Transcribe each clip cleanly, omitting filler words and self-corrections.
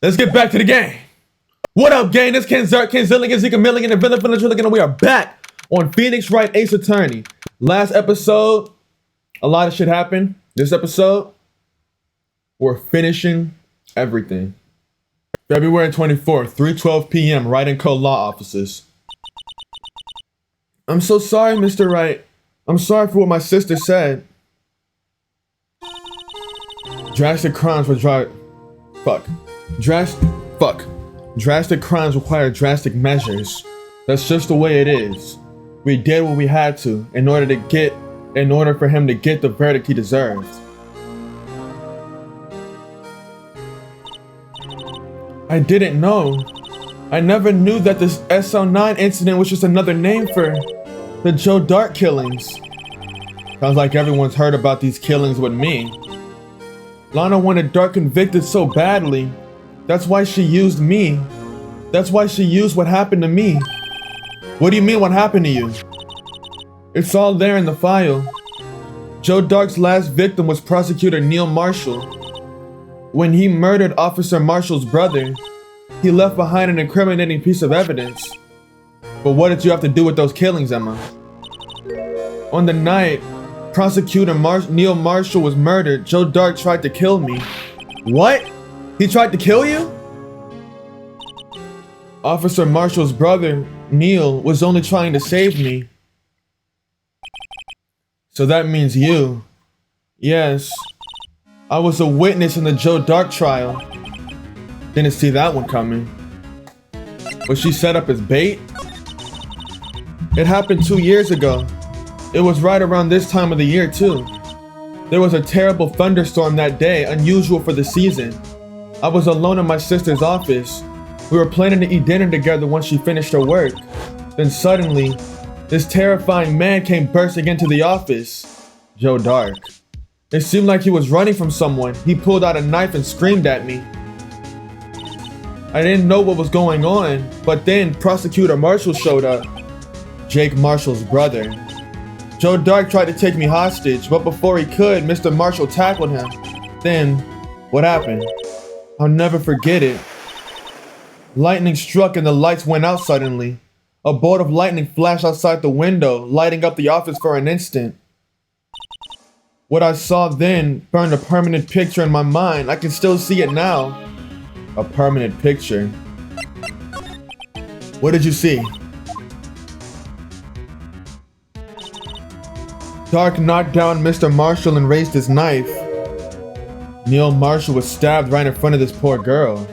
Let's get back to the game. What up, gang? This KenZerk, Zika Milligan, and Villain from the Trilligan, and we are back on Phoenix Wright Ace Attorney. Last episode, a lot of shit happened. This episode, we're finishing everything. February 24th, 3:12 p.m., Wright & Co. law offices. I'm so sorry, Mr. Wright. I'm sorry for what my sister said. Drastic crimes require drastic measures. That's just the way it is. We did what we had to in order for him to get the verdict he deserved. I didn't know. I never knew that this SL9 incident was just another name for the Joe Dark killings. Sounds like everyone's heard about these killings with me. Lana wanted Dark convicted so badly. That's why she used me. That's why she used what happened to me. What do you mean what happened to you? It's all there in the file. Joe Dark's last victim was Prosecutor Neil Marshall. When he murdered Officer Marshall's brother, he left behind an incriminating piece of evidence. But what did you have to do with those killings, Emma? On the night Prosecutor Neil Marshall was murdered, Joe Dark tried to kill me. What? He tried to kill you? Officer Marshall's brother, Neil, was only trying to save me. So that means you. Yes. I was a witness in the Joe Dark trial. Didn't see that one coming. Was she set up as bait? It happened 2 years ago. It was right around this time of the year too. There was a terrible thunderstorm that day, unusual for the season. I was alone in my sister's office. We were planning to eat dinner together once she finished her work. Then suddenly, this terrifying man came bursting into the office. Joe Dark. It seemed like he was running from someone. He pulled out a knife and screamed at me. I didn't know what was going on, but then Prosecutor Marshall showed up. Jake Marshall's brother. Joe Dark tried to take me hostage, but before he could, Mr. Marshall tackled him. Then, what happened? I'll never forget it. Lightning struck and the lights went out suddenly. A bolt of lightning flashed outside the window, lighting up the office for an instant. What I saw then burned a permanent picture in my mind. I can still see it now. A permanent picture. What did you see? Dark knocked down Mr. Marshall and raised his knife. Neil Marshall was stabbed right in front of this poor girl.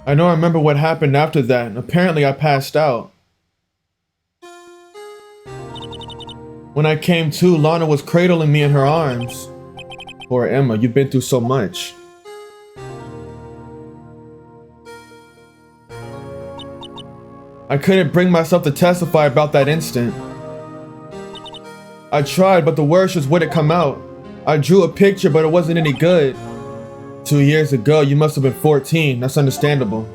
I don't remember what happened after that. Apparently I passed out. When I came to, Lana was cradling me in her arms. Poor Emma, you've been through so much. I couldn't bring myself to testify about that instant. I tried, but the words just wouldn't come out. I drew a picture, but it wasn't any good. 2 years ago, you must have been 14. That's understandable.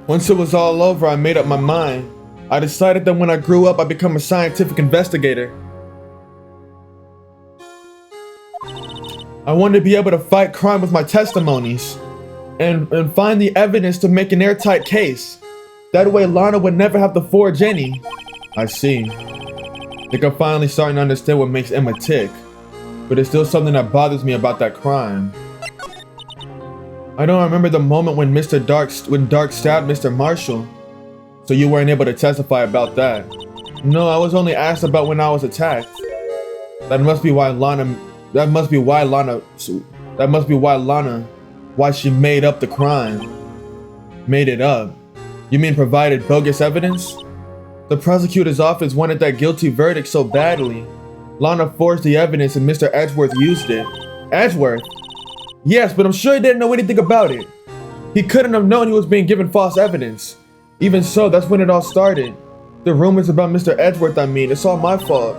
Once it was all over, I made up my mind. I decided that when I grew up, I'd become a scientific investigator. I wanted to be able to fight crime with my testimonies. And find the evidence to make an airtight case. That way Lana would never have to forge any. I see. I think I'm finally starting to understand what makes Emma tick. But it's still something that bothers me about that crime. I don't remember the moment when Dark stabbed Mr. Marshall. So you weren't able to testify about that. No, I was only asked about when I was attacked. That must be why why she made up the crime. Made it up. You mean provided bogus evidence? The prosecutor's office wanted that guilty verdict so badly. Lana forged the evidence and Mr. Edgeworth used it. Edgeworth? Yes, but I'm sure he didn't know anything about it. He couldn't have known he was being given false evidence. Even so, that's when it all started. The rumors about Mr. Edgeworth, it's all my fault.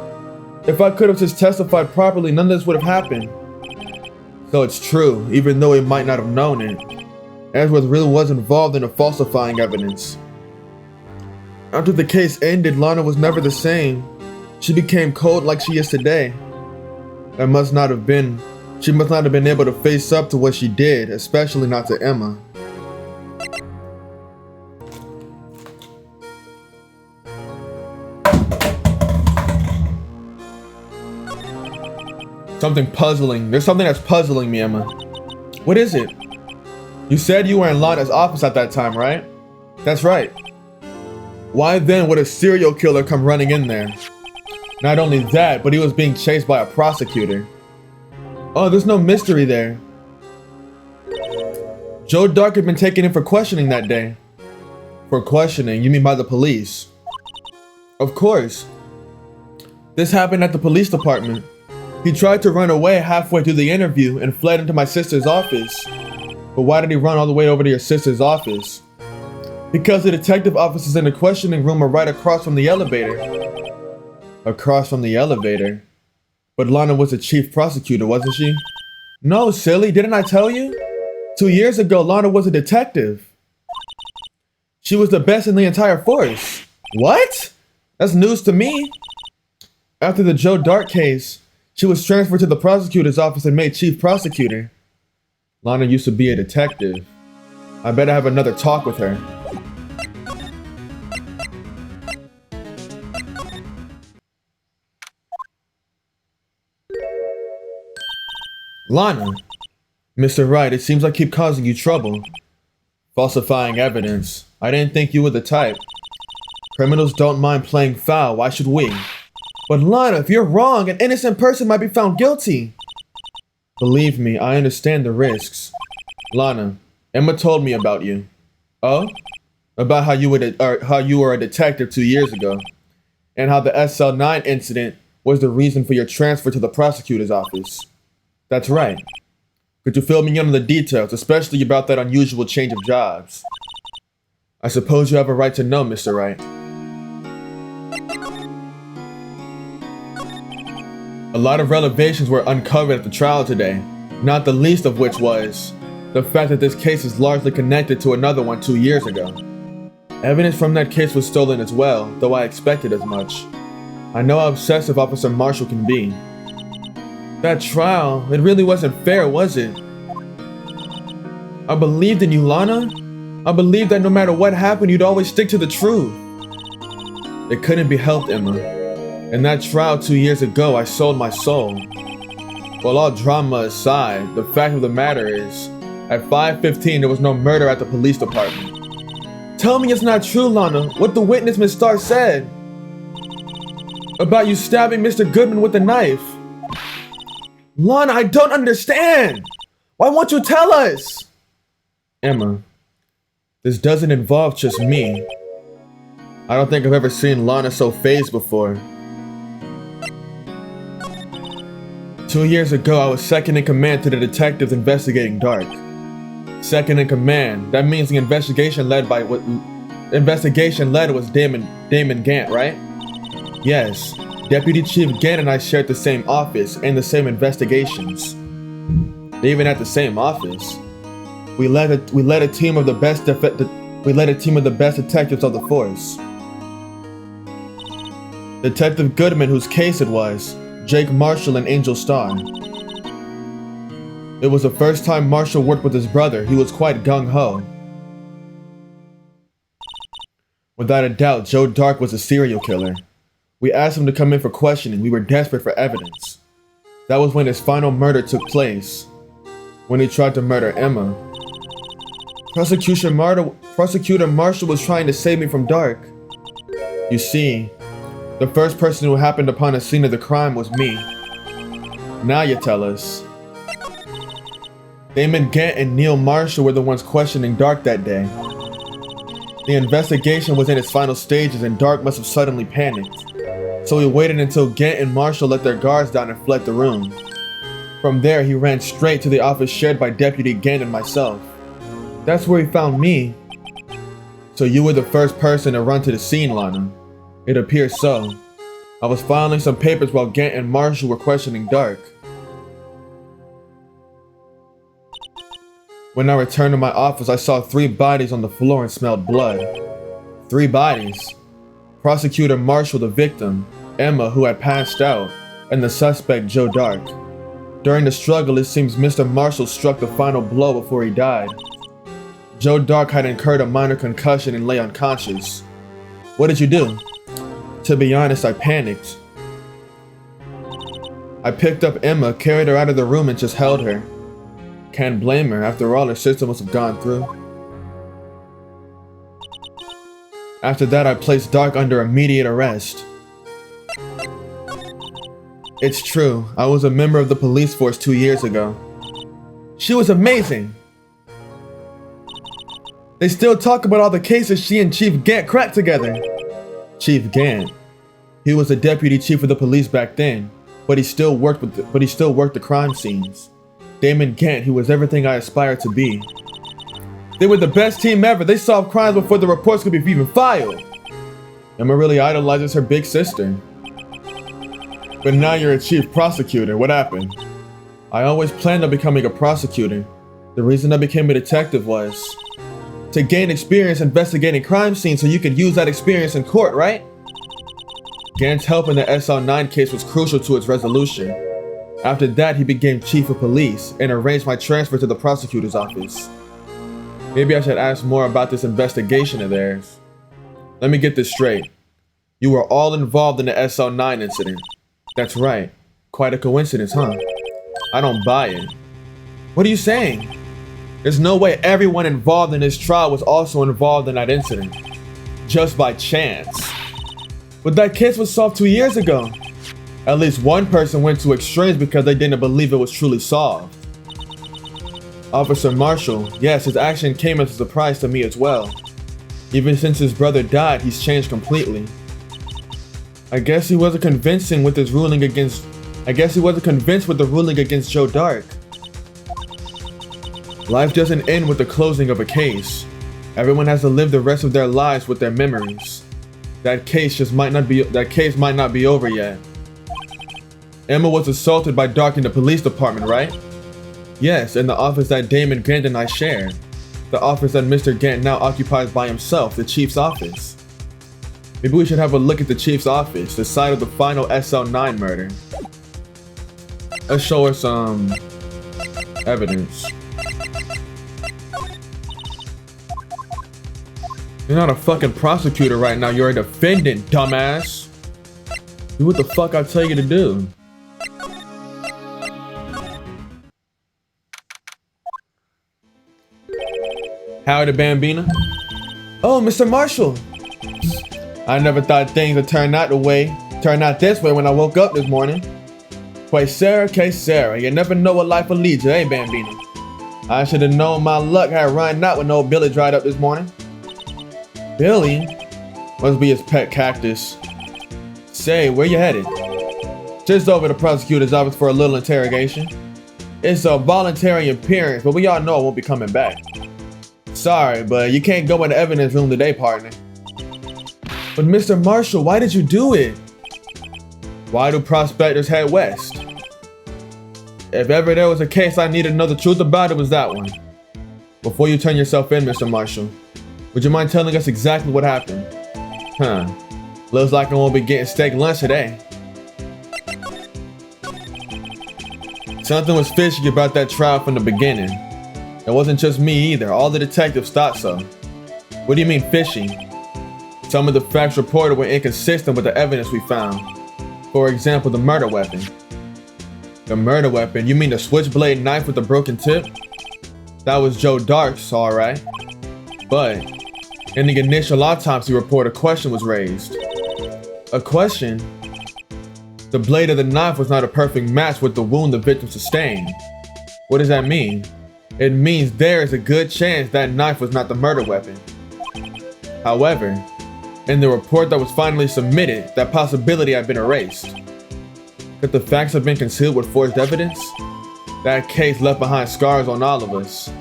If I could have just testified properly, none of this would have happened. So it's true, even though he might not have known it. Edgeworth really was involved in falsifying evidence. After the case ended, Lana was never the same. She became cold like she is today. She must not have been able to face up to what she did, especially not to Emma. There's something that's puzzling me, Emma. What is it? You said you were in Lana's office at that time, right? That's right. Why then would a serial killer come running in there? Not only that, but he was being chased by a prosecutor. Oh, there's no mystery there. Joe Dark had been taken in for questioning that day. For questioning, you mean by the police? Of course. This happened at the police department. He tried to run away halfway through the interview and fled into my sister's office. But why did he run all the way over to your sister's office? Because the detective offices in the questioning room are right across from the elevator. Across from the elevator? But Lana was the chief prosecutor, wasn't she? No, silly, didn't I tell you? 2 years ago, Lana was a detective. She was the best in the entire force. What? That's news to me. After the Joe Dark case, she was transferred to the prosecutor's office and made chief prosecutor. Lana used to be a detective. I better have another talk with her. Lana. Mr. Wright, it seems I keep causing you trouble. Falsifying evidence. I didn't think you were the type. Criminals don't mind playing foul, why should we? But Lana, if you're wrong, an innocent person might be found guilty. Believe me, I understand the risks. Lana, Emma told me about you. Oh? About how you were a detective 2 years ago. And how the SL9 incident was the reason for your transfer to the prosecutor's office. That's right. Could you fill me in on the details, especially about that unusual change of jobs? I suppose you have a right to know, Mr. Wright. A lot of revelations were uncovered at the trial today, not the least of which was the fact that this case is largely connected to another one 2 years ago. Evidence from that case was stolen as well, though I expected as much. I know how obsessive Officer Marshall can be. That trial, it really wasn't fair, was it? I believed in you, Lana. I believed that no matter what happened, you'd always stick to the truth. It couldn't be helped, Emma. In that trial 2 years ago, I sold my soul. Well, all drama aside, the fact of the matter is, at 5:15 there was no murder at the police department. Tell me it's not true, Lana, what the witness Miss Starr said. About you stabbing Mr. Goodman with a knife. Lana, I don't understand! Why won't you tell us? Emma, this doesn't involve just me. I don't think I've ever seen Lana so fazed before. 2 years ago, I was second in command to the detectives investigating Dark. Second in command, that means the investigation led was Damon Gant, right? Yes, Deputy Chief Gant and I shared the same office and the same investigations. They even had the same office. We led a team of the best detectives of the force. Detective Goodman, whose case it was, Jake Marshall and Angel Starr. It was the first time Marshall worked with his brother. He was quite gung-ho. Without a doubt, Joe Dark was a serial killer. We asked him to come in for questioning. We were desperate for evidence. That was when his final murder took place. When he tried to murder Emma. Prosecutor Marshall was trying to save me from Dark. You see, the first person who happened upon the scene of the crime was me. Now you tell us. Damon Gant and Neil Marshall were the ones questioning Dark that day. The investigation was in its final stages and Dark must have suddenly panicked. So he waited until Gant and Marshall let their guards down and fled the room. From there, he ran straight to the office shared by Deputy Gant and myself. That's where he found me. So you were the first person to run to the scene, Lana. It appears so. I was filing some papers while Gant and Marshall were questioning Dark. When I returned to my office, I saw 3 bodies on the floor and smelled blood. 3 bodies. Prosecutor marshaled the victim, Emma, who had passed out, and the suspect, Joe Dark. During the struggle, it seems Mr. Marshall struck the final blow before he died. Joe Dark had incurred a minor concussion and lay unconscious. What did you do? To be honest, I panicked. I picked up Emma, carried her out of the room, and just held her. Can't blame her, after all her sister must have gone through. After that, I placed Dark under immediate arrest. It's true, I was a member of the police force 2 years ago. She was amazing! They still talk about all the cases she and Chief Gant cracked together. Chief Gant. He was the deputy chief of the police back then, but he still worked the crime scenes. Damon Gant, he was everything I aspired to be. They were the best team ever. They solved crimes before the reports could be even filed. Emma really idolizes her big sister. But now you're a chief prosecutor. What happened? I always planned on becoming a prosecutor. The reason I became a detective was to gain experience investigating crime scenes so you could use that experience in court, right? Gant's help in the SL9 case was crucial to its resolution. After that, he became chief of police and arranged my transfer to the prosecutor's office. Maybe I should ask more about this investigation of theirs. Let me get this straight. You were all involved in the SL9 incident. That's right. Quite a coincidence, huh? I don't buy it. What are you saying? There's no way everyone involved in this trial was also involved in that incident. Just by chance. But that case was solved 2 years ago. At least one person went to extremes because they didn't believe it was truly solved. Officer Marshall, yes, his action came as a surprise to me as well. Even since his brother died, he's changed completely. I guess he wasn't convincing with his ruling against... with the ruling against Joe Dark. Life doesn't end with the closing of a case. Everyone has to live the rest of their lives with their memories. That case might not be over yet. Emma was assaulted by Dark in the police department, right? Yes, in the office that Damon Gant and I share. The office that Mr. Gant now occupies by himself, the chief's office. Maybe we should have a look at the chief's office, the site of the final SL9 murder. Let's show her some evidence. You're not a fucking prosecutor right now, you're a defendant, dumbass. Do what the fuck I tell you to do. Howdy, Bambina. Oh, Mr. Marshall. I never thought things would turn out this way when I woke up this morning. KenZerk, you never know what life will lead you, eh, Bambina? I should have known my luck had run out when old Billy dried up this morning. Billy? Must be his pet cactus. Say, where you headed? Just over to the prosecutor's office for a little interrogation. It's a voluntary appearance, but we all know I won't be coming back. Sorry, but you can't go in the evidence room today, partner. But Mr. Marshall, why did you do it? Why do prospectors head west? If ever there was a case I needed to know the truth about, it was that one. Before you turn yourself in, Mr. Marshall, would you mind telling us exactly what happened? Huh. Looks like I won't be getting steak lunch today. Something was fishy about that trial from the beginning. It wasn't just me either, all the detectives thought so. What do you mean fishy? Some of the facts reported were inconsistent with the evidence we found. For example, the murder weapon. The murder weapon? You mean the switchblade knife with the broken tip? That was Joe Dark's, alright. But in the initial autopsy report, a question was raised. A question? The blade of the knife was not a perfect match with the wound the victim sustained. What does that mean? It means there is a good chance that knife was not the murder weapon. However, in the report that was finally submitted, that possibility had been erased. Could the facts have been concealed with forged evidence? That case left behind scars on all of us.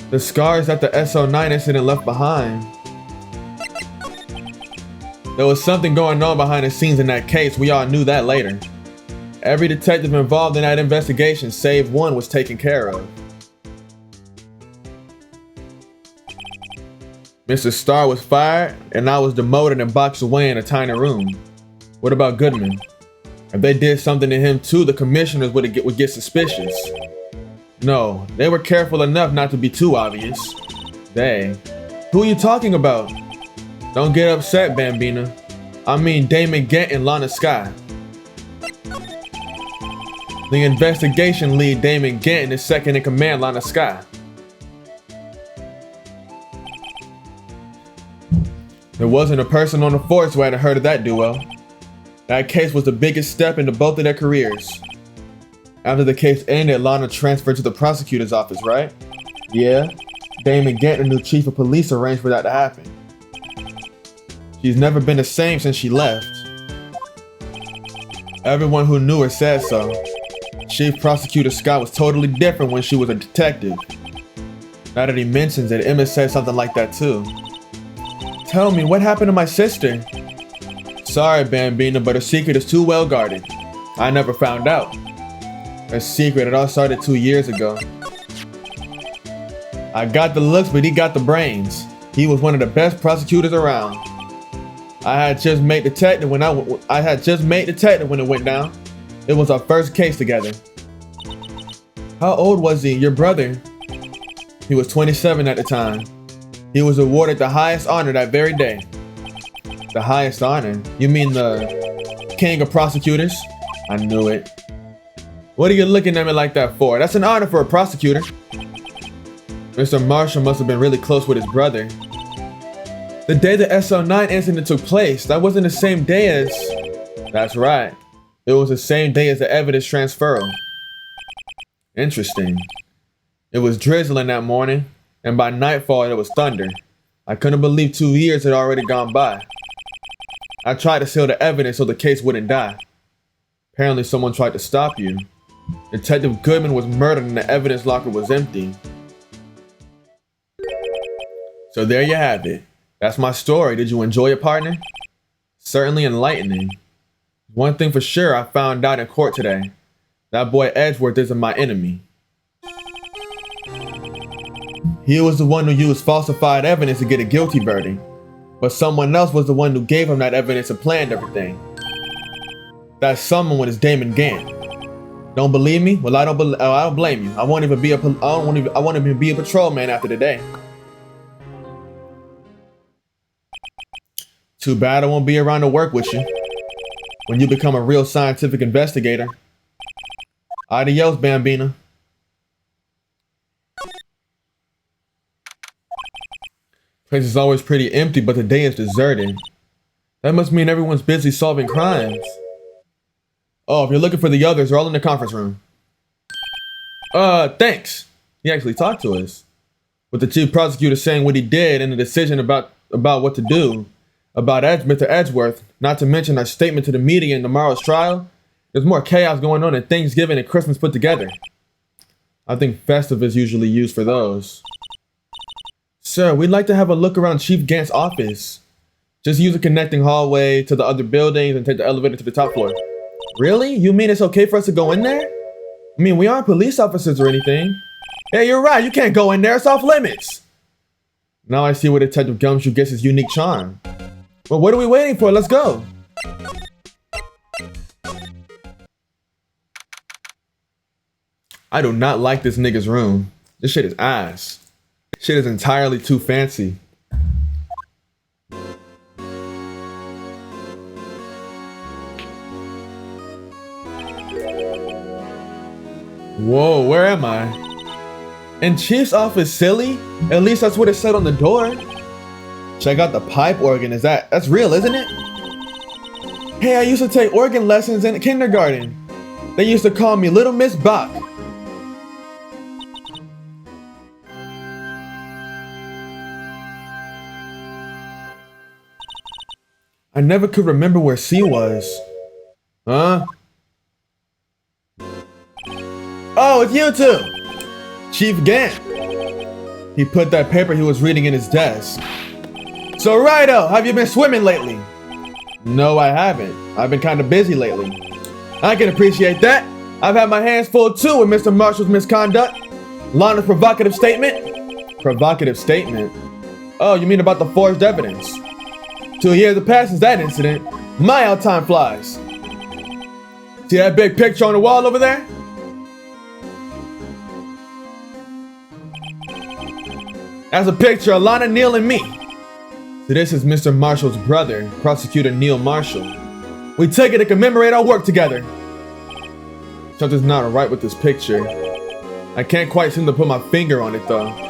The scars that the SL9 incident left behind. There was something going on behind the scenes in that case. We all knew that later. Every detective involved in that investigation, save one, was taken care of. Mr. Starr was fired, and I was demoted and boxed away in a tiny room. What about Goodman? If they did something to him too, the commissioners would get suspicious. No, they were careful enough not to be too obvious. They? Who are you talking about? Don't get upset, Bambina. I mean Damon Gant and Lana Sky. The investigation lead Damon Gant and his second in command, Lana Sky. There wasn't a person on the force who hadn't heard of that duo. That case was the biggest step into both of their careers. After the case ended, Lana transferred to the prosecutor's office, right? Yeah. Damon Gant, the new chief of police, arranged for that to happen. She's never been the same since she left. Everyone who knew her said so. Chief Prosecutor Scott was totally different when she was a detective. Now that he mentions it, Emma said something like that too. Tell me, what happened to my sister? Sorry, Bambina, but her secret is too well guarded. I never found out. Her secret, it all started 2 years ago. I got the looks, but he got the brains. He was one of the best prosecutors around. I had just made detective when it went down. It was our first case together. How old was he, your brother? He was 27 at the time. He was awarded the highest honor that very day. The highest honor? You mean the king of prosecutors? I knew it. What are you looking at me like that for? That's an honor for a prosecutor. Mr. Marshall must have been really close with his brother. The day the SL9 incident took place, that wasn't the same day as... That's right. It was the same day as the evidence transferal. Interesting. It was drizzling that morning, and by nightfall it was thunder. I couldn't believe 2 years had already gone by. I tried to seal the evidence so the case wouldn't die. Apparently someone tried to stop you. Detective Goodman was murdered and the evidence locker was empty. So there you have it. That's my story. Did you enjoy it, partner? Certainly enlightening. One thing for sure I found out in court today. That boy Edgeworth isn't my enemy. He was the one who used falsified evidence to get a guilty verdict. But someone else was the one who gave him that evidence and planned everything. That someone is Damon Gant. Don't believe me? Well, I don't blame you. I won't even be a patrolman after today. Too bad I won't be around to work with you when you become a real scientific investigator. Adios, Bambina. Place is always pretty empty, but today is deserted. That must mean everyone's busy solving crimes. Oh, if you're looking for the others, they're all in the conference room. Thanks. He actually talked to us. With the chief prosecutor saying what he did and the decision about what to do. About Mr. Edgeworth, not to mention our statement to the media in tomorrow's trial. There's more chaos going on than Thanksgiving and Christmas put together. I think festive is usually used for those. Sir, we'd like to have a look around Chief Gant's office. Just use a connecting hallway to the other buildings and take the elevator to the top floor. Really? You mean it's okay for us to go in there? I mean, we aren't police officers or anything. Hey, you're right. You can't go in there. It's off limits. Now I see where Detective Gumshoe gets his unique charm. Well, what are we waiting for? Let's go. I do not like this nigga's room. This shit is ass. Shit is entirely too fancy. Whoa, where am I? In Chief's office, silly? At least that's what it said on the door. Check out the pipe organ. That's real, isn't it? Hey, I used to take organ lessons in kindergarten. They used to call me Little Miss Bach. I never could remember where C was. Huh? Oh, it's you two! Chief Gant. He put that paper he was reading in his desk. So righto, have you been swimming lately? No, I haven't. I've been kind of busy lately. I can appreciate that. I've had my hands full too with Mr. Marshall's misconduct. Lana's provocative statement. Provocative statement? Oh, you mean about the forged evidence? 2 years have passed since that incident. My, how time flies. See that big picture on the wall over there? That's a picture of Lana, Neil, and me. So this is Mr. Marshall's brother, Prosecutor Neil Marshall. We took it to commemorate our work together. Something's not right with this picture. I can't quite seem to put my finger on it though.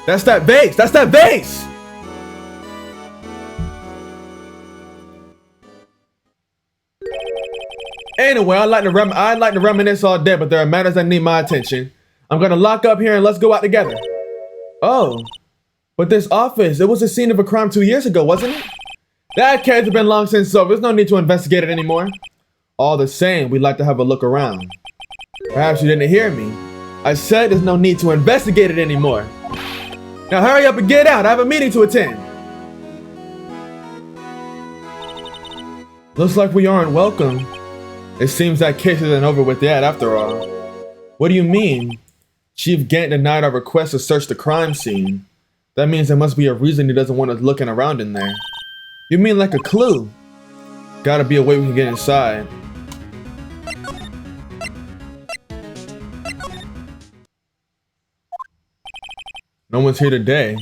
That's that vase! That's that vase! Anyway, I'd like to reminisce all day, but there are matters that need my attention. I'm gonna lock up here and let's go out together. Oh, but this office, it was the scene of a crime 2 years ago, wasn't it? That case has been long since over. There's no need to investigate it anymore. All the same, we'd like to have a look around. Perhaps you didn't hear me. I said there's no need to investigate it anymore. Now hurry up and get out. I have a meeting to attend. Looks like we aren't welcome. It seems that case isn't over with yet after all. What do you mean? Chief Gant denied our request to search the crime scene. That means there must be a reason he doesn't want us looking around in there. You mean like a clue? Gotta be a way we can get inside. No one's here today.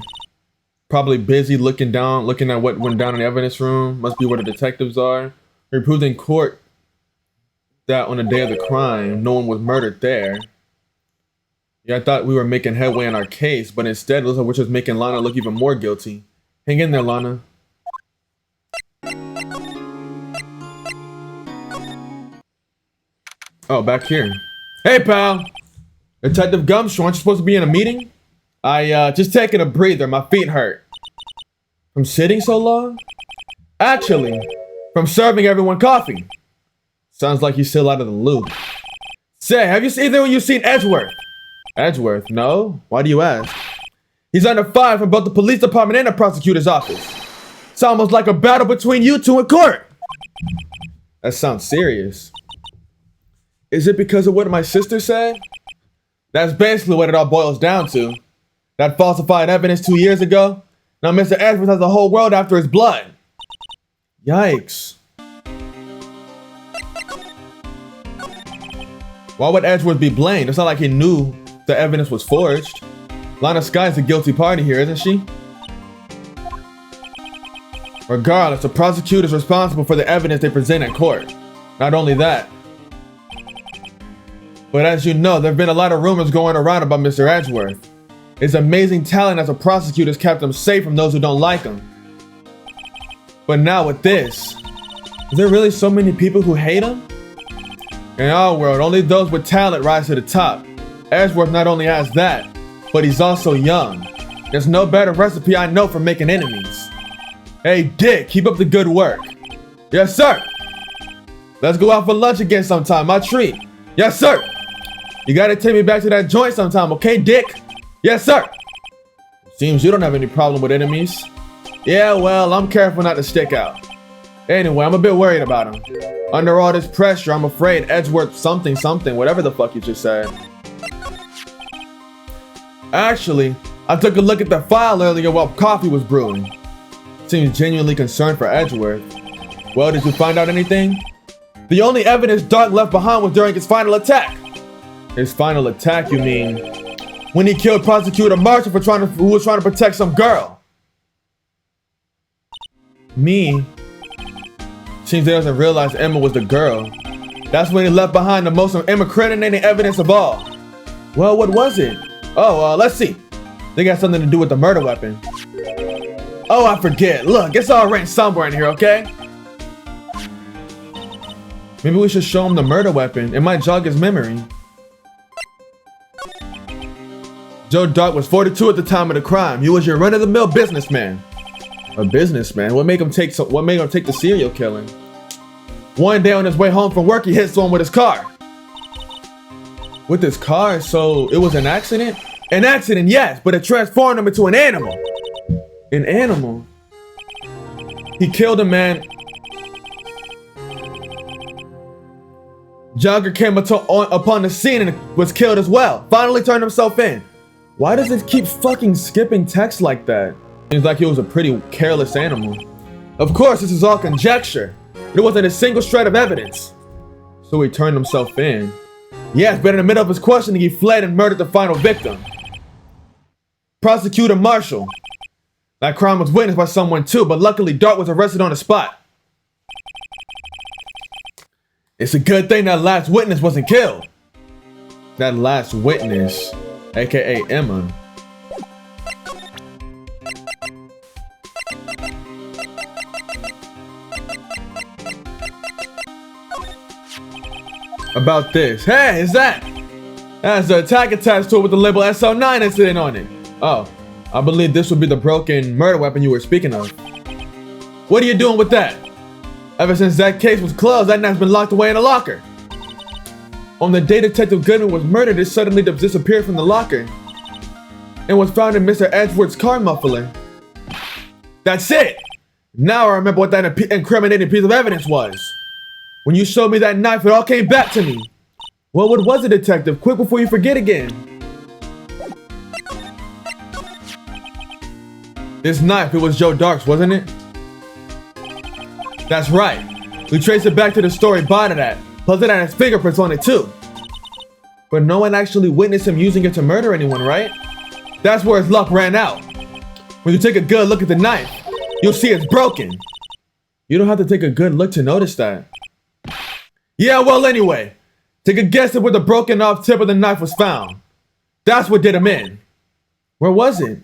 Probably busy looking at what went down in the evidence room. Must be where the detectives are. We proved in court that on the day of the crime, no one was murdered there. Yeah, I thought we were making headway in our case, but instead it looks like we're just making Lana look even more guilty. Hang in there, Lana. Oh, back here. Hey, pal! Detective Gumshoe, aren't you supposed to be in a meeting? Just taking a breather. My feet hurt. From sitting so long? Actually, from serving everyone coffee. Sounds like he's still out of the loop. Say, have you seen Edgeworth? Edgeworth? No? Why do you ask? He's under fire from both the police department and the prosecutor's office. It's almost like a battle between you two in court. That sounds serious. Is it because of what my sister said? That's basically what it all boils down to. That falsified evidence 2 years ago. Now Mr. Edgeworth has the whole world after his blood. Yikes. Why would Edgeworth be blamed? It's not like he knew the evidence was forged. Lana Sky's the guilty party here, isn't she? Regardless, the prosecutor's responsible for the evidence they present in court. Not only that, but as you know, there have been a lot of rumors going around about Mr. Edgeworth. His amazing talent as a prosecutor has kept him safe from those who don't like him. But now with this, is there really so many people who hate him? In our world, only those with talent rise to the top. Edgeworth not only has that, but he's also young. There's no better recipe I know for making enemies. Hey Dick, keep up the good work. Yes sir. Let's go out for lunch again sometime, my treat. Yes sir. You gotta take me back to that joint sometime, okay Dick? Yes sir. Seems you don't have any problem with enemies. Yeah, well, I'm careful not to stick out. Anyway, I'm a bit worried about him. Under all this pressure, I'm afraid Edgeworth something, whatever the fuck you just said. Actually, I took a look at the file earlier while coffee was brewing. Seems genuinely concerned for Edgeworth. Well, did you find out anything? The only evidence Dark left behind was during his final attack. His final attack, you mean? When he killed Prosecutor Marshall who was trying to protect some girl. Me? Seems he doesn't realize Emma was the girl. That's when he left behind the most incriminating evidence of all. Well, what was it? Oh, let's see. They got something to do with the murder weapon. Oh, I forget. Look, it's all written somewhere in here, okay? Maybe we should show him the murder weapon. It might jog his memory. Joe Dark was 42 at the time of the crime. He was your run-of-the-mill businessman. A businessman? What made him take the serial killing? One day on his way home from work, he hit someone with his car. With his car? So it was an accident? An accident, yes, but it transformed him into an animal. An animal? He killed a man. Jogger came upon the scene and was killed as well. Finally turned himself in. Why does it keep fucking skipping text like that? Seems like he was a pretty careless animal. Of course, this is all conjecture. There wasn't a single shred of evidence. So he turned himself in. Yes, but in the middle of his questioning, he fled and murdered the final victim. Prosecutor Marshall. That crime was witnessed by someone too, but luckily Dart was arrested on the spot. It's a good thing that last witness wasn't killed. That last witness, aka Emma. About this. Hey, is that? That's the attack attached to it with the label SL9 incident on it. Oh, I believe this would be the broken murder weapon you were speaking of. What are you doing with that? Ever since that case was closed, that knife's been locked away in a locker. On the day Detective Goodman was murdered, it suddenly disappeared from the locker and was found in Mr. Edgeworth's car muffler. That's it! Now I remember what that incriminating piece of evidence was. When you showed me that knife, it all came back to me. Well, what was it, Detective? Quick before you forget again. This knife, it was Joe Dark's, wasn't it? That's right. We traced it back to the store he bought it at. Plus it had his fingerprints on it too. But no one actually witnessed him using it to murder anyone, right? That's where his luck ran out. When you take a good look at the knife, you'll see it's broken. You don't have to take a good look to notice that. Yeah, well anyway, take a guess at where the broken off tip of the knife was found. That's what did him in. Where was it?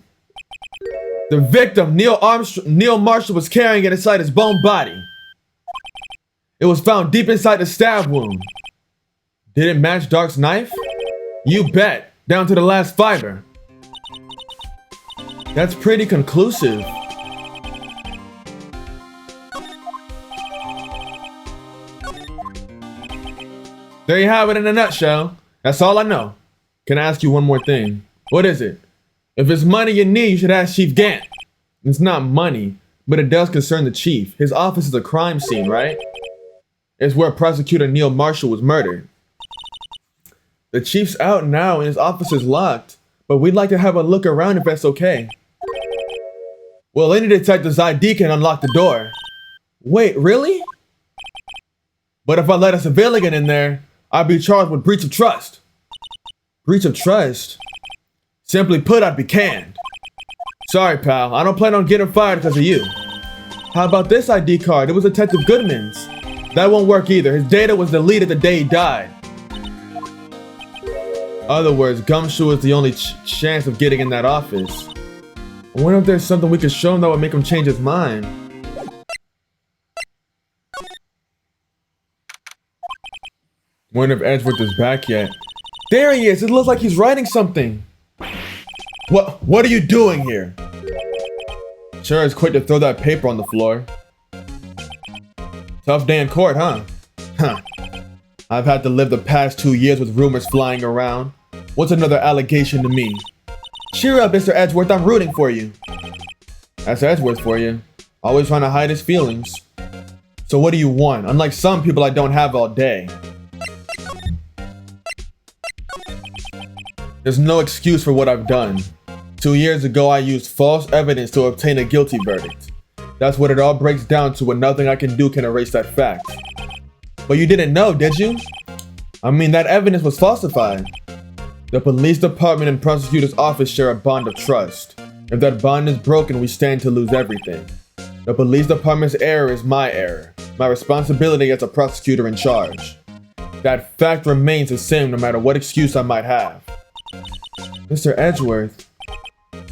The victim, Neil Marshall, was carrying it inside his bone body. It was found deep inside the stab wound. Did it match Dark's knife? You bet, down to the last fiber. That's pretty conclusive. There you have it in a nutshell. That's all I know. Can I ask you one more thing? What is it? If it's money you need, you should ask Chief Gant. It's not money, but it does concern the chief. His office is a crime scene, right? It's where Prosecutor Neil Marshall was murdered. The chief's out now and his office is locked, but we'd like to have a look around if that's okay. Well, any detective's ID can unlock the door. Wait, really? But if I let a civilian in there, I'd be charged with breach of trust. Breach of trust? Simply put, I'd be canned. Sorry, pal. I don't plan on getting fired because of you. How about this ID card? It was Detective Goodman's. That won't work either. His data was deleted the day he died. Other words, Gumshoe is the only chance of getting in that office. I wonder if there's something we could show him that would make him change his mind. Wonder if Edgeworth is back yet. There he is! It looks like he's writing something! What are you doing here? Sure is quick to throw that paper on the floor. Tough day in court, huh? Huh. I've had to live the past 2 years with rumors flying around. What's another allegation to me? Cheer up, Mr. Edgeworth, I'm rooting for you. That's Edgeworth for you. Always trying to hide his feelings. So what do you want? Unlike some people, I don't have all day. There's no excuse for what I've done. 2 years ago, I used false evidence to obtain a guilty verdict. That's what it all breaks down to, and nothing I can do can erase that fact. But you didn't know, did you? I mean, that evidence was falsified. The police department and prosecutor's office share a bond of trust. If that bond is broken, we stand to lose everything. The police department's error is my error. My responsibility as a prosecutor in charge. That fact remains the same no matter what excuse I might have. Mr. Edgeworth,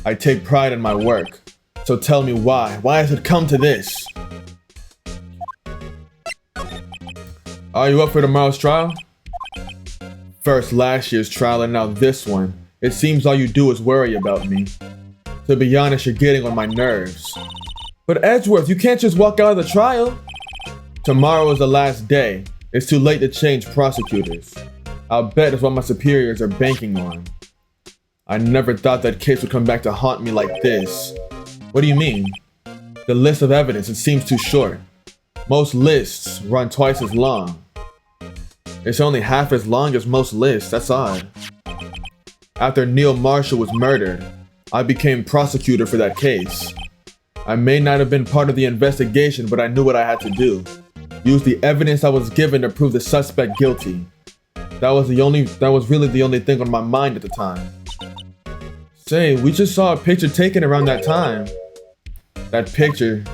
I take pride in my work. So tell me why. Why has it come to this? Are you up for tomorrow's trial? First last year's trial and now this one. It seems all you do is worry about me. To be honest, you're getting on my nerves. But Edgeworth, you can't just walk out of the trial. Tomorrow is the last day. It's too late to change prosecutors. I'll bet it's what my superiors are banking on. I never thought that case would come back to haunt me like this. What do you mean? The list of evidence, it seems too short. Most lists run twice as long. It's only half as long as most lists, that's odd. After Neil Marshall was murdered, I became prosecutor for that case. I may not have been part of the investigation, but I knew what I had to do. Use the evidence I was given to prove the suspect guilty. That was really the only thing on my mind at the time. Say, we just saw a picture taken around that time. That picture.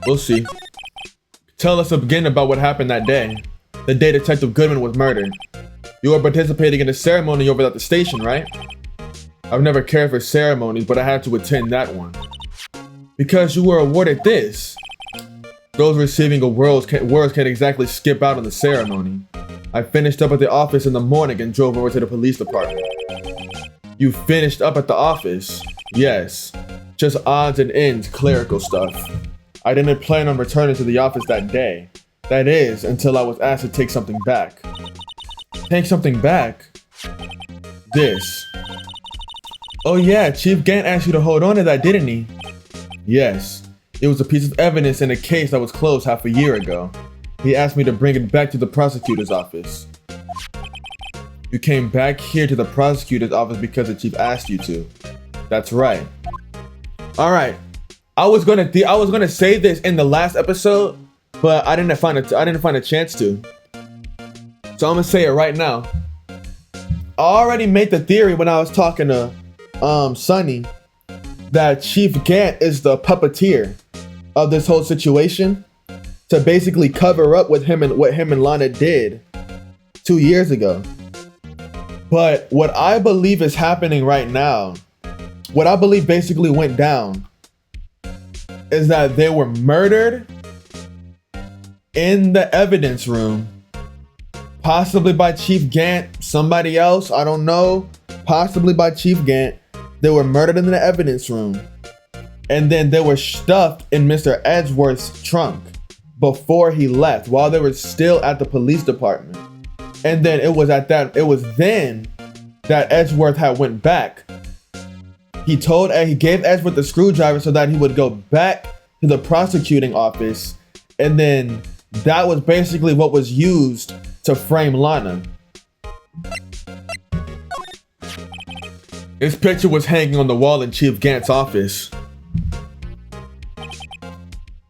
We'll see. Tell us again about what happened that day. The day Detective Goodman was murdered. You were participating in a ceremony over at the station, right? I've never cared for ceremonies, but I had to attend that one. Because you were awarded this. Those receiving awards can't exactly skip out on the ceremony. I finished up at the office in the morning and drove over to the police department. You finished up at the office? Yes. Just odds and ends, clerical stuff. I didn't plan on returning to the office that day. That is, until I was asked to take something back. Take something back? This. Oh yeah, Chief Gant asked you to hold on to that, didn't he? Yes. It was a piece of evidence in a case that was closed half a year ago. He asked me to bring it back to the prosecutor's office. You came back here to the prosecutor's office because the chief asked you to. That's right. Alright. I was gonna say this in the last episode, but I didn't find a chance to. So I'm gonna say it right now. I already made the theory when I was talking to Sunny that Chief Gant is the puppeteer of this whole situation to basically cover up with what him and Lana did 2 years ago. But what I believe is happening right now, what I believe basically went down, is that they were murdered in the evidence room, possibly by Chief Gant, somebody else, I don't know, possibly by Chief Gant. They were murdered in the evidence room. And then they were stuffed in Mr. Edgeworth's trunk before he left, while they were still at the police department. And then it was then that Edgeworth had went back. He gave Edgeworth the screwdriver so that he would go back to the prosecuting office. And then that was basically what was used to frame Lana. This picture was hanging on the wall in Chief Gant's office.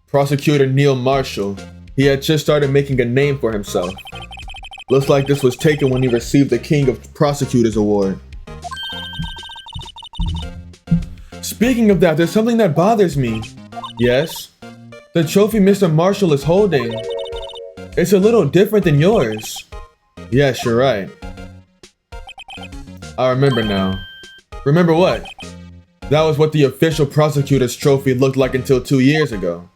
Prosecutor Neil Marshall. He had just started making a name for himself. Looks like this was taken when he received the King of Prosecutors Award. Speaking of that, there's something that bothers me. Yes? The trophy Mr. Marshall is holding. It's a little different than yours. Yes, you're right. I remember now. Remember what? That was what the official prosecutor's trophy looked like until 2 years ago.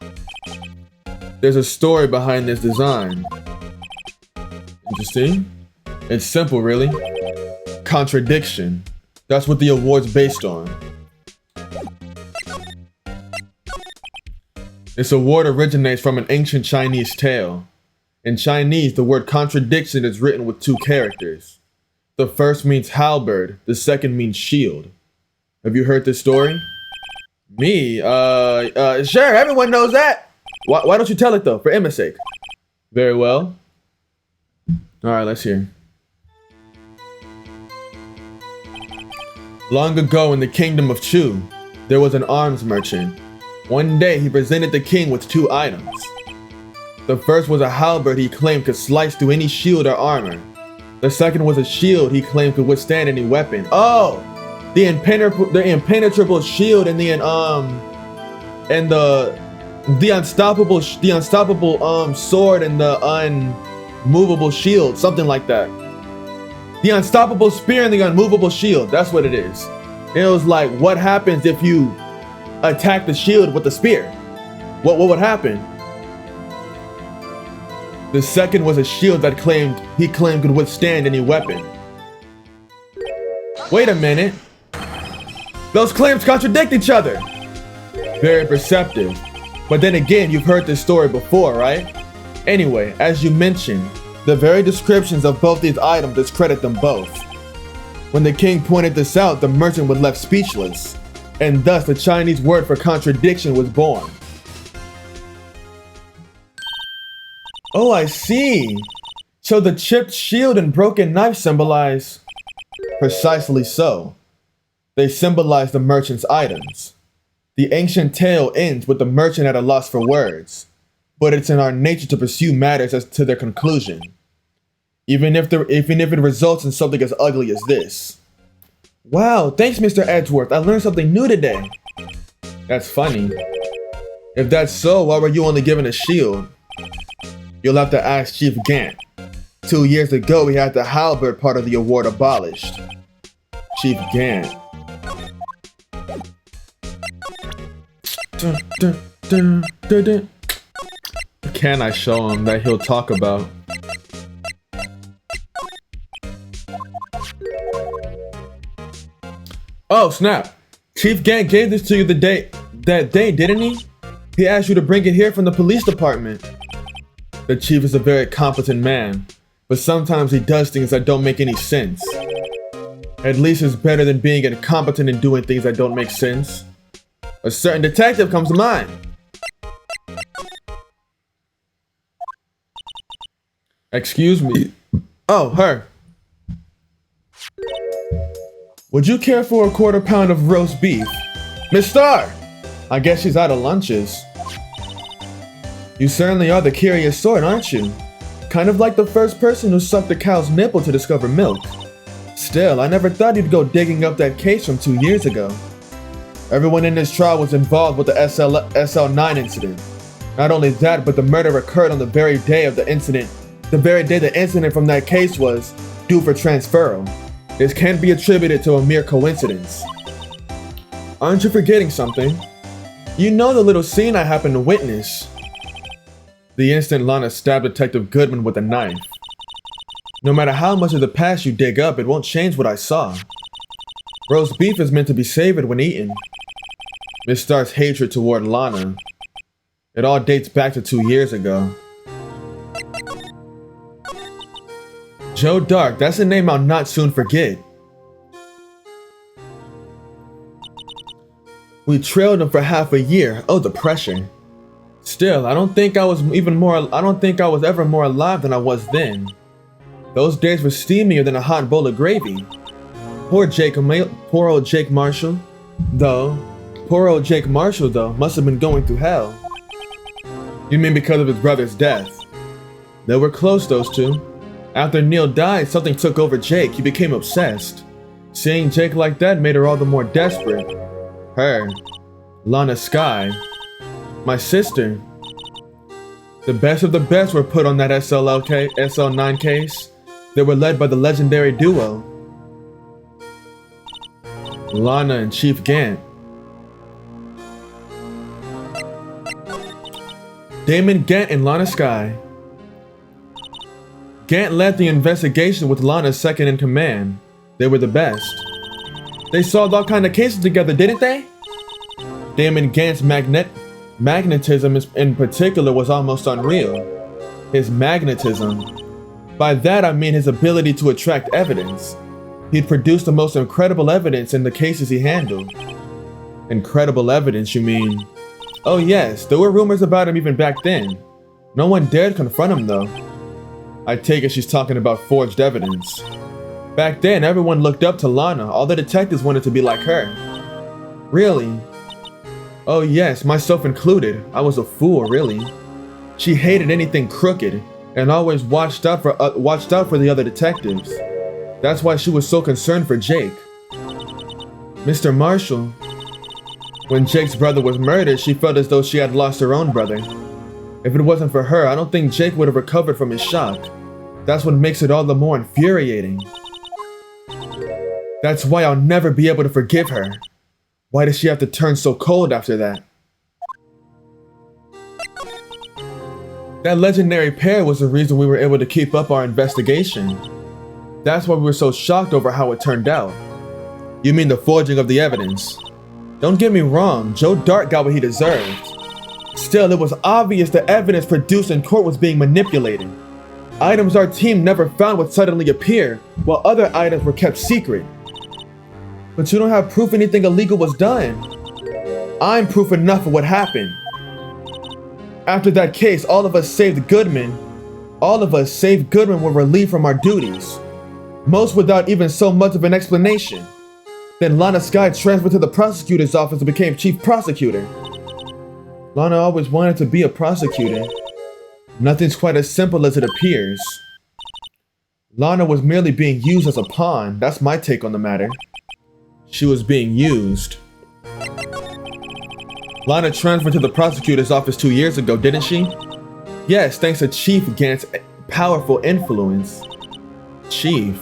There's a story behind this design. Interesting. It's simple, really. Contradiction. That's what the award's based on. This award originates from an ancient Chinese tale. In Chinese, the word contradiction is written with 2 characters. The first means halberd, the second means shield. Have you heard this story? Me? Sure, everyone knows that. Why don't you tell it though, for Emma's sake? Very well. Alright, let's hear. Long ago in the kingdom of Chu, there was an arms merchant. One day he presented the king with 2 items. The first was a halberd he claimed could slice through any shield or armor. The second was a shield he claimed could withstand any weapon. Oh! The impenetrable shield and the unstoppable sword and the unmovable shield, something like that. The unstoppable spear and the unmovable shield, that's what it is. It was like, what happens if you attack the shield with the spear? What would happen? The second was a shield that he claimed could withstand any weapon. Wait a minute. Those claims contradict each other. Very perceptive. But then again, you've heard this story before, right? Anyway, as you mentioned, the very descriptions of both these items discredit them both. When the king pointed this out, the merchant was left speechless, and thus the Chinese word for contradiction was born. Oh, I see. So the chipped shield and broken knife symbolize Precisely so. They symbolize the merchant's items. The ancient tale ends with the merchant at a loss for words, but it's in our nature to pursue matters as to their conclusion, even if it results in something as ugly as this. Wow, thanks Mr. Edgeworth, I learned something new today. That's funny. If that's so, why were you only given a shield? You'll have to ask Chief Gant. 2 years ago, we had the halberd part of the award abolished. Chief Gant. What can I show him that he'll talk about? Oh, snap. Chief Gant gave this to you that day, didn't he? He asked you to bring it here from the police department. The chief is a very competent man, but sometimes he does things that don't make any sense. At least it's better than being incompetent and doing things that don't make sense. A certain detective comes to mind. Excuse me. Oh, her. Would you care for a quarter pound of roast beef? Miss Starr! I guess she's out of lunches. You certainly are the curious sort, aren't you? Kind of like the first person who sucked a cow's nipple to discover milk. Still, I never thought you'd go digging up that case from 2 years ago. Everyone in this trial was involved with the SL9 incident. Not only that, but the murder occurred on the very day of the incident. The very day the incident from that case was due for transferal. This can't be attributed to a mere coincidence. Aren't you forgetting something? You know the little scene I happened to witness. The instant Lana stabbed Detective Goodman with a knife. No matter how much of the past you dig up, it won't change what I saw. Roast beef is meant to be savored when eaten. Miss Starr's hatred toward Lana. It all dates back to 2 years ago. Joe Dark, that's a name I'll not soon forget. We trailed him for half a year. Oh, the pressure. Still, I don't think I was ever more alive than I was then. Those days were steamier than a hot bowl of gravy. Poor old Jake Marshall, though, must have been going through hell. You mean because of his brother's death? They were close, those two. After Neil died, something took over Jake. He became obsessed. Seeing Jake like that made her all the more desperate. Her, Lana Skye, my sister. The best of the best were put on that SL9 case. They were led by the legendary duo, Lana and Chief Gant. Damon Gant and Lana Skye. Gant led the investigation with Lana's second in command. They were the best. They solved all kinds of cases together, didn't they? Damon Gant's magnetism in particular was almost unreal. His magnetism. By that I mean his ability to attract evidence. He'd produced the most incredible evidence in the cases he handled. Incredible evidence, you mean? Oh yes, there were rumors about him even back then. No one dared confront him though. I take it she's talking about forged evidence. Back then, everyone looked up to Lana. All the detectives wanted to be like her. Really? Oh yes, myself included. I was a fool, really. She hated anything crooked and always watched out for the other detectives. That's why she was so concerned for Jake. Mr. Marshall. When Jake's brother was murdered, she felt as though she had lost her own brother. If it wasn't for her, I don't think Jake would have recovered from his shock. That's what makes it all the more infuriating. That's why I'll never be able to forgive her. Why does she have to turn so cold after that? That legendary pair was the reason we were able to keep up our investigation. That's why we were so shocked over how it turned out. You mean the forging of the evidence? Don't get me wrong, Joe Dark got what he deserved. Still, it was obvious the evidence produced in court was being manipulated. Items our team never found would suddenly appear, while other items were kept secret. But you don't have proof anything illegal was done. I'm proof enough of what happened. After that case, all of us save Goodman were relieved from our duties. most without even so much of an explanation. Then Lana Skye transferred to the prosecutor's office and became chief prosecutor. Lana always wanted to be a prosecutor. Nothing's quite as simple as it appears. Lana was merely being used as a pawn. That's my take on the matter. She was being used. Lana transferred to the prosecutor's office 2 years ago, didn't she? Yes, thanks to Chief Gant's powerful influence. Chief.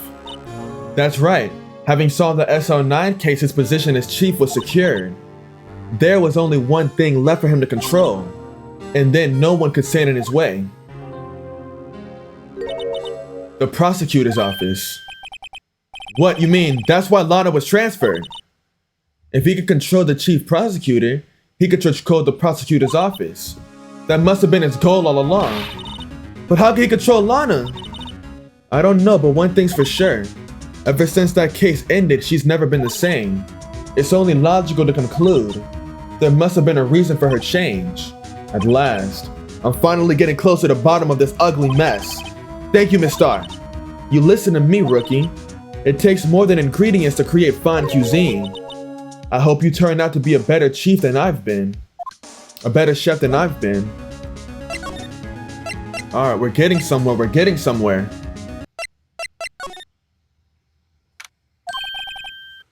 That's right. Having solved the SL9 case, his position as chief was secured. There was only one thing left for him to control, and then no one could stand in his way. The prosecutor's office. What, you mean that's why Lana was transferred? If he could control the chief prosecutor, he could control the prosecutor's office. That must have been his goal all along. But how could he control Lana? I don't know, but one thing's for sure. Ever since that case ended, she's never been the same. It's only logical to conclude there must have been a reason for her change. At last, I'm finally getting close to the bottom of this ugly mess. Thank you, Miss Starr. You listen to me, rookie. It takes more than ingredients to create fine cuisine. I hope you turn out to be a better chief than I've been. A better chef than I've been. Alright, we're getting somewhere, we're getting somewhere.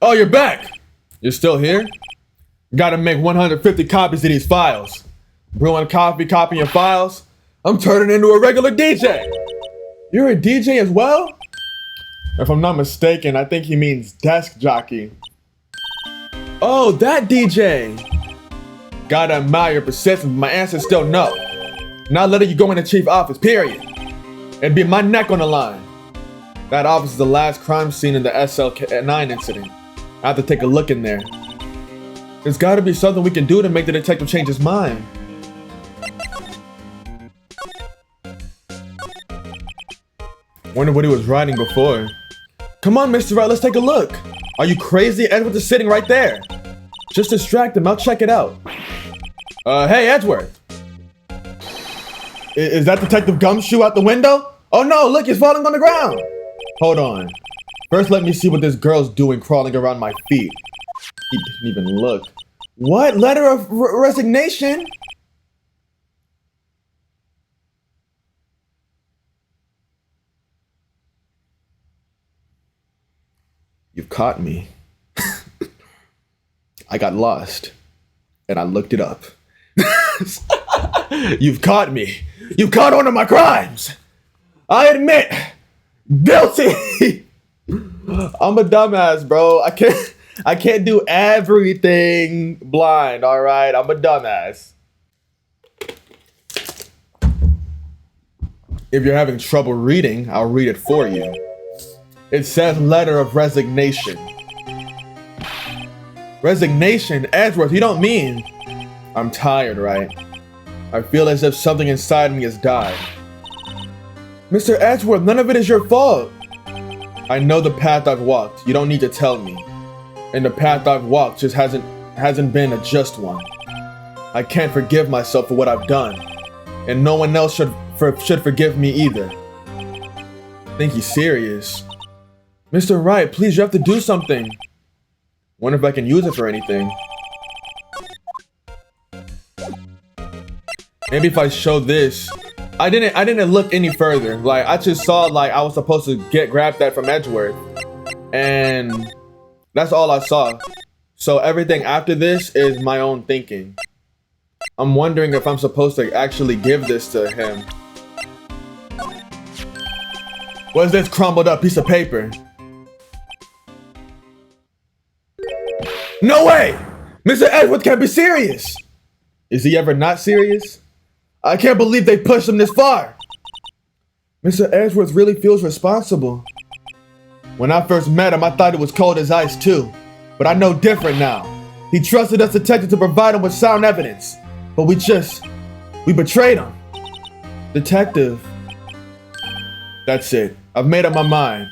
Oh, you're back! You're still here? Gotta make 150 copies of these files. Brewing coffee, copying files. I'm turning into a regular DJ! You're a DJ as well? If I'm not mistaken, I think he means desk jockey. Oh, that DJ! Gotta admire your persistence, but my answer's still no. Not letting you go in the chief office, period. It'd be my neck on the line. That office is the last crime scene in the SL9 incident. I have to take a look in there. There's gotta be something we can do to make the detective change his mind. Wonder what he was writing before. Come on, Mr. Wright, let's take a look. Are you crazy? Edward is sitting right there. Just distract him, I'll check it out. Hey, Edgeworth. Is that Detective Gumshoe out the window? Oh no, look, he's falling on the ground. Hold on. First, let me see what this girl's doing crawling around my feet. He didn't even look. What? Letter of resignation? You've caught me. I got lost, and I looked it up. You've caught me. You've caught on to my crimes. I admit, guilty. I'm a dumbass, bro. I can't do everything blind, all right? I'm a dumbass. If you're having trouble reading, I'll read it for you. It says letter of resignation. Resignation? Edgeworth, you don't mean... I'm tired, right? I feel as if something inside me has died. Mr. Edgeworth, none of it is your fault. I know the path I've walked. You don't need to tell me. And the path I've walked just hasn't been a just one. I can't forgive myself for what I've done. And no one else should forgive me either. I think he's serious. Mr. Wright, please, you have to do something. Wonder if I can use it for anything. Maybe if I show this. I didn't look any further. Like, I just saw like I was supposed to grab that from Edgeworth. And that's all I saw. So everything after this is my own thinking. I'm wondering if I'm supposed to actually give this to him. What's this crumbled up piece of paper? No way! Mr. Edgeworth can't be serious! Is he ever not serious? I can't believe they pushed him this far! Mr. Edgeworth really feels responsible. When I first met him, I thought it was cold as ice too. But I know different now. He trusted us detectives to provide him with sound evidence. But we betrayed him. Detective. That's it. I've made up my mind.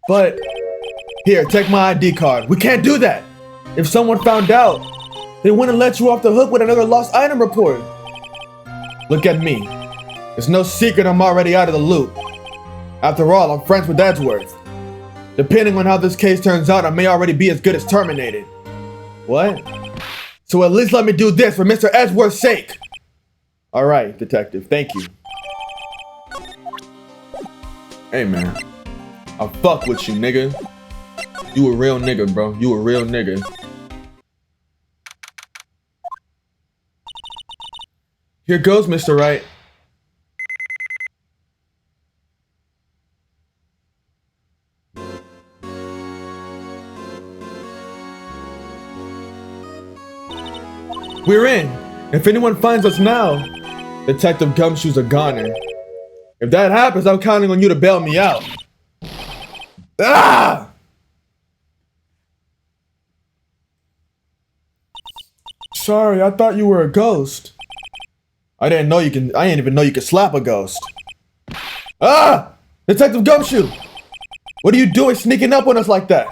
But, here, take my ID card. We can't do that! If someone found out, they wouldn't let you off the hook with another lost item report. Look at me. It's no secret I'm already out of the loop. After all, I'm friends with Edgeworth. Depending on how this case turns out, I may already be as good as terminated. What? So at least let me do this for Mr. Edgeworth's sake. All right, detective, thank you. Hey, man. I fuck with you, nigga. You a real nigga, bro. You a real nigga. Here goes, Mr. Wright. We're in. If anyone finds us now, Detective Gumshoe's a goner. If that happens, I'm counting on you to bail me out. Ah! Sorry, I thought you were a ghost. I didn't even know you could slap a ghost. Ah! Detective Gumshoe! What are you doing sneaking up on us like that?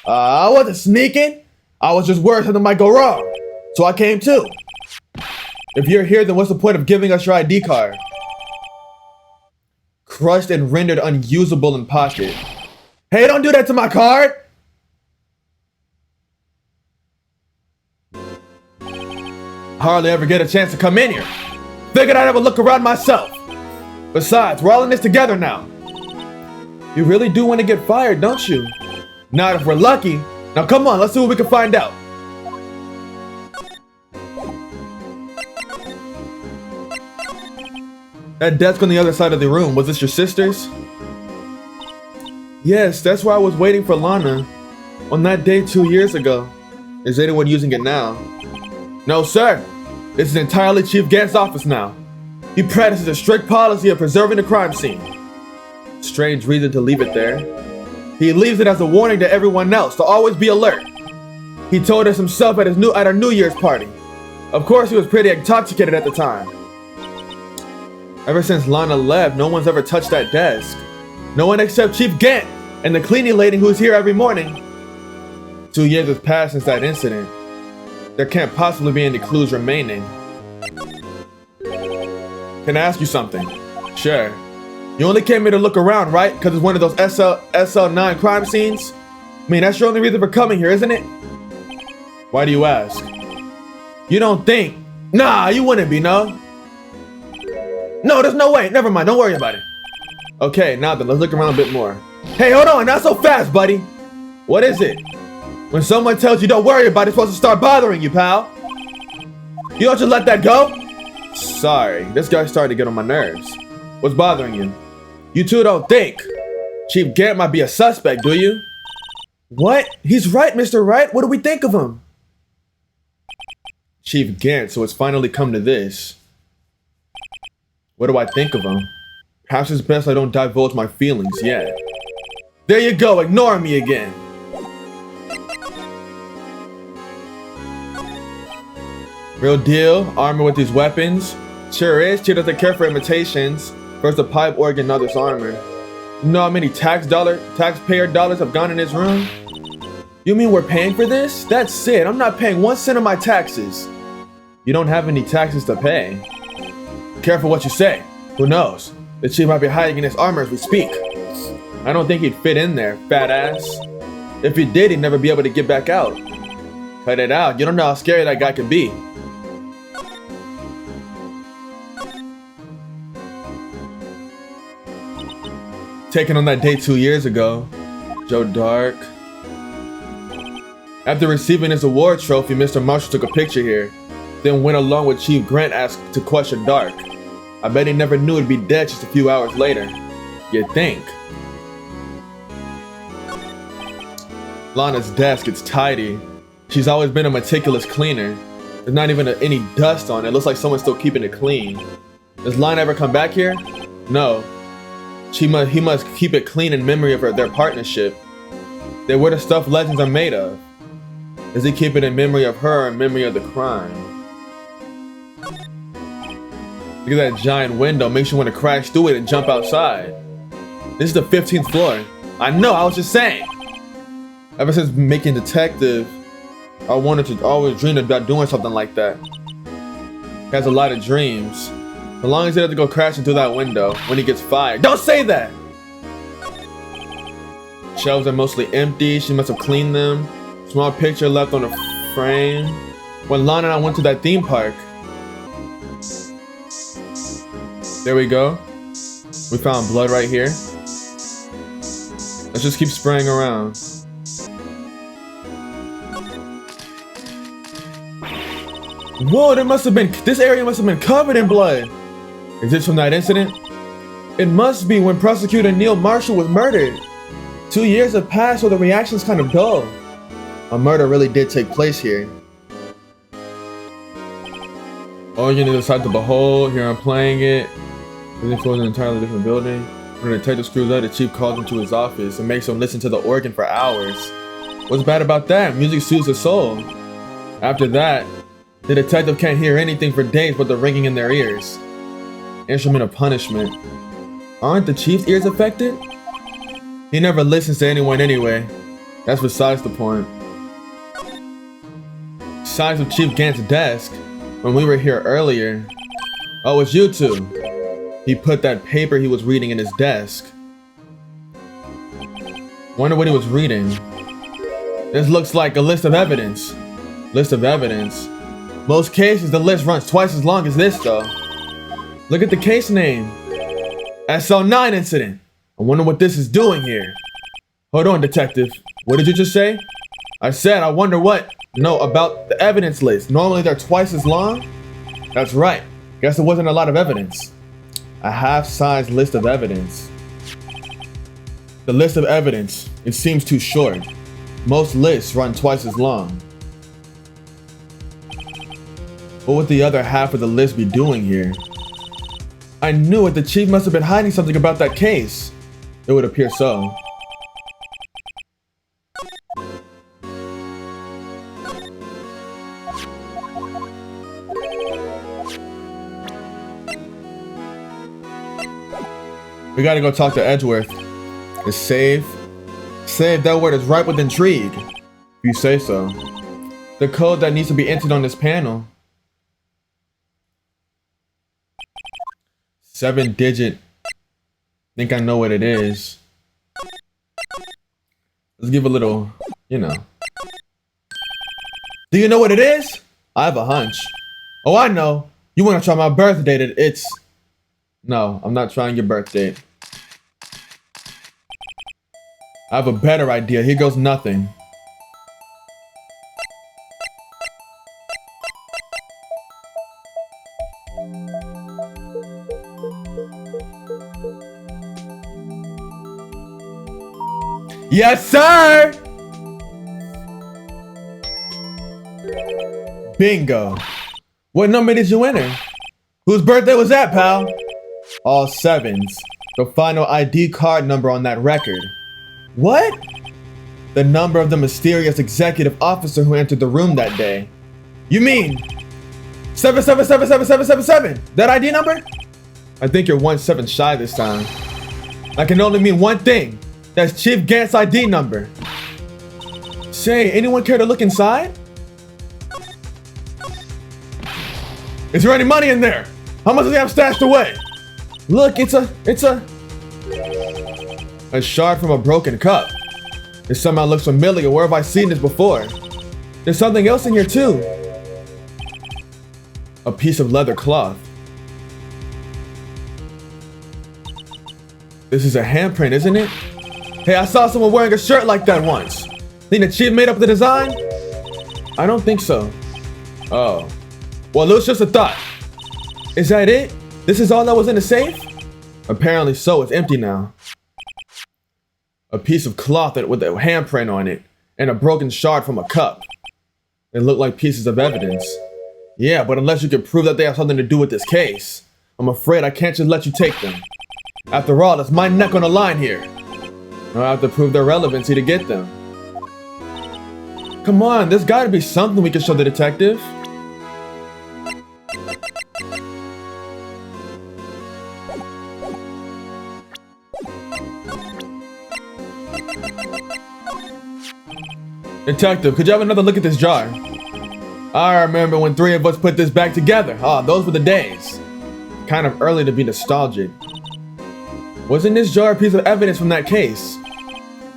I wasn't sneaking. I was just worried something might go wrong. So I came too. If you're here, then what's the point of giving us your ID card? Crushed and rendered unusable in pocket. Hey, don't do that to my card! Hardly ever get a chance to come in here. Figured I'd have a look around myself. Besides, we're all in this together now. You really do want to get fired, don't you? Not if we're lucky. Now come on, let's see what we can find out. That desk on the other side of the room, was this your sister's? Yes, that's why I was waiting for Lana. On that day 2 years ago. Is anyone using it now? No, sir. This is entirely Chief Gant's office now. He practices a strict policy of preserving the crime scene. Strange reason to leave it there. He leaves it as a warning to everyone else to always be alert. He told us himself at our New Year's party. Of course, he was pretty intoxicated at the time. Ever since Lana left, no one's ever touched that desk. No one except Chief Gant and the cleaning lady who's here every morning. 2 years has passed since that incident. There can't possibly be any clues remaining. Can I ask you something? Sure. You only came here to look around, right? Because it's one of those SL9 crime scenes? I mean, that's your only reason for coming here, isn't it? Why do you ask? You don't think? Nah, you wouldn't be, no? No, there's no way. Never mind, don't worry about it. Okay, now then, let's look around a bit more. Hey, hold on, not so fast, buddy. What is it? When someone tells you don't worry about it, it's supposed to start bothering you, pal. You don't just let that go? Sorry, this guy's starting to get on my nerves. What's bothering you? You two don't think Chief Gant might be a suspect, do you? What? He's right, Mr. Wright. What do we think of him? Chief Gant, so it's finally come to this. What do I think of him? Perhaps it's best I don't divulge my feelings yet. There you go, ignore me again. Real deal, armor with these weapons. Sure is, she doesn't care for imitations. First the pipe organ, now this armor. You know how many taxpayer dollars have gone in his room? You mean we're paying for this? That's it, I'm not paying 1 cent of my taxes. You don't have any taxes to pay. Careful what you say. Who knows? The chief might be hiding in his armor as we speak. I don't think he'd fit in there, fat ass. If he did, he'd never be able to get back out. Cut it out, you don't know how scary that guy could be. Taken on that day 2 years ago. Joe Dark. After receiving his award trophy, Mr. Marshall took a picture here. Then went along with Chief Grant asked to question Dark. I bet he never knew he'd be dead just a few hours later. You'd think. Lana's desk, it's tidy. She's always been a meticulous cleaner. There's not even any dust on it. It looks like someone's still keeping it clean. Does Lana ever come back here? No. He must keep it clean in memory of their partnership. They're where the stuffed legends are made of. Does he keep it in memory of her or in memory of the crime? Look at that giant window, makes you want to crash through it and jump outside. This is the 15th floor. I know, I was just saying. Ever since making detective, I wanted to always dream about doing something like that. He has a lot of dreams. As long as he doesn't go crashing through that window when he gets fired. Don't say that! Shelves are mostly empty. She must have cleaned them. Small picture left on a frame. When Lana and I went to that theme park. There we go. We found blood right here. Let's just keep spraying around. Whoa, this area must have been covered in blood. Is this from that incident? It must be when Prosecutor Neil Marshall was murdered. 2 years have passed, so the reaction's kind of dull. A murder really did take place here. Origin is inside the behold. Here I'm playing it. This is an entirely different building. When the detective screws up, the chief calls him to his office and makes him listen to the organ for hours. What's bad about that? Music soothes the soul. After that, the detective can't hear anything for days but the ringing in their ears. Instrument of punishment. Aren't the chief's ears affected? He never listens to anyone anyway. That's besides the point. Size of Chief Gant's desk. When we were here earlier. Oh, it's you two. He put that paper he was reading in his desk. Wonder what he was reading. This looks like a list of evidence. List of evidence. Most cases, the list runs twice as long as this, though. Look at the case name. SL9 incident. I wonder what this is doing here. Hold on, detective. What did you just say? I said, I wonder what. No, about the evidence list. Normally they're twice as long? That's right. Guess there wasn't a lot of evidence. A half-size list of evidence. The list of evidence. It seems too short. Most lists run twice as long. What would the other half of the list be doing here? I knew it. The chief must have been hiding something about that case. It would appear so. We gotta go talk to Edgeworth. Is save? Save, that word is ripe with intrigue. If you say so. The code that needs to be entered on this panel. 7-digit. Think I know what it is. Let's give a little, you know. Do you know what it is? I have a hunch. Oh, I know. You want to try my birth date. It's... No, I'm not trying your birth date. I have a better idea. Here goes nothing. Yes, sir! Bingo. What number did you enter? Whose birthday was that, pal? All sevens. The final ID card number on that record. What? The number of the mysterious executive officer who entered the room that day. You mean 77777777? That ID number? I think you're 1 7 shy this time. I can only mean one thing. That's Chief Gant's ID number. Say, anyone care to look inside? Is there any money in there? How much does he have stashed away? Look, it's a shard from a broken cup. It somehow looks familiar. Where have I seen this before? There's something else in here too. A piece of leather cloth. This is a handprint, isn't it? Hey, I saw someone wearing a shirt like that once. Think the chief made up the design? I don't think so. Oh. Well, it was just a thought. Is that it? This is all that was in the safe? Apparently so. It's empty now. A piece of cloth with a handprint on it and a broken shard from a cup. They look like pieces of evidence. Yeah, but unless you can prove that they have something to do with this case, I'm afraid I can't just let you take them. After all, it's my neck on the line here. I have to prove their relevancy to get them. Come on, there's gotta be something we can show the detective. Detective, could you have another look at this jar? I remember when 3 of us put this back together. Ah, those were the days. Kind of early to be nostalgic. Wasn't this jar a piece of evidence from that case?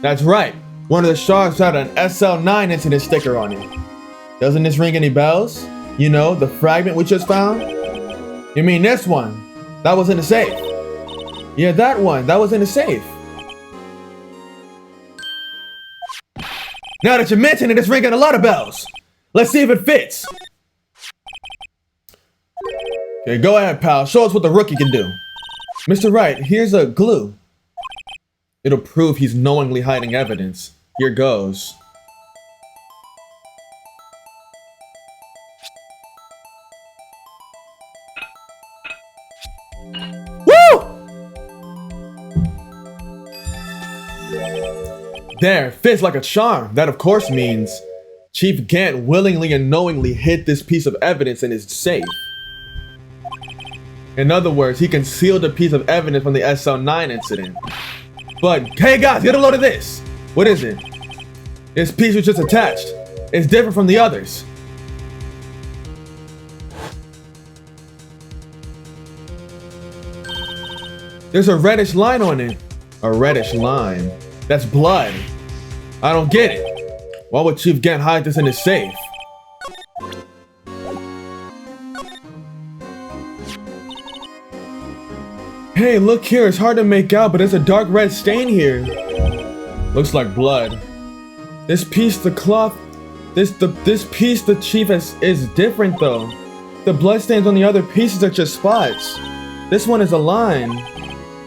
That's right. One of the shards had an SL9 incident sticker on it. Doesn't this ring any bells? You know, the fragment we just found? You mean this one? That was in the safe. Yeah, that one. That was in the safe. Now that you mention it, it's ringing a lot of bells. Let's see if it fits. Okay, go ahead, pal. Show us what the rookie can do. Mr. Wright, here's a glue. It'll prove he's knowingly hiding evidence. Here goes. There, fits like a charm. That of course means Chief Gant willingly and knowingly hid this piece of evidence in his safe. In other words, he concealed a piece of evidence from the SL9 incident. But, hey guys, get a load of this. What is it? This piece was just attached. It's different from the others. There's a reddish line on it. A reddish line. That's blood. I don't get it. Why would Chief Gant hide this in his safe? Hey, look here. It's hard to make out, but there's a dark red stain here. Looks like blood. This piece, the cloth, this piece the chief is different though. The blood stains on the other pieces are just spots. This one is a line.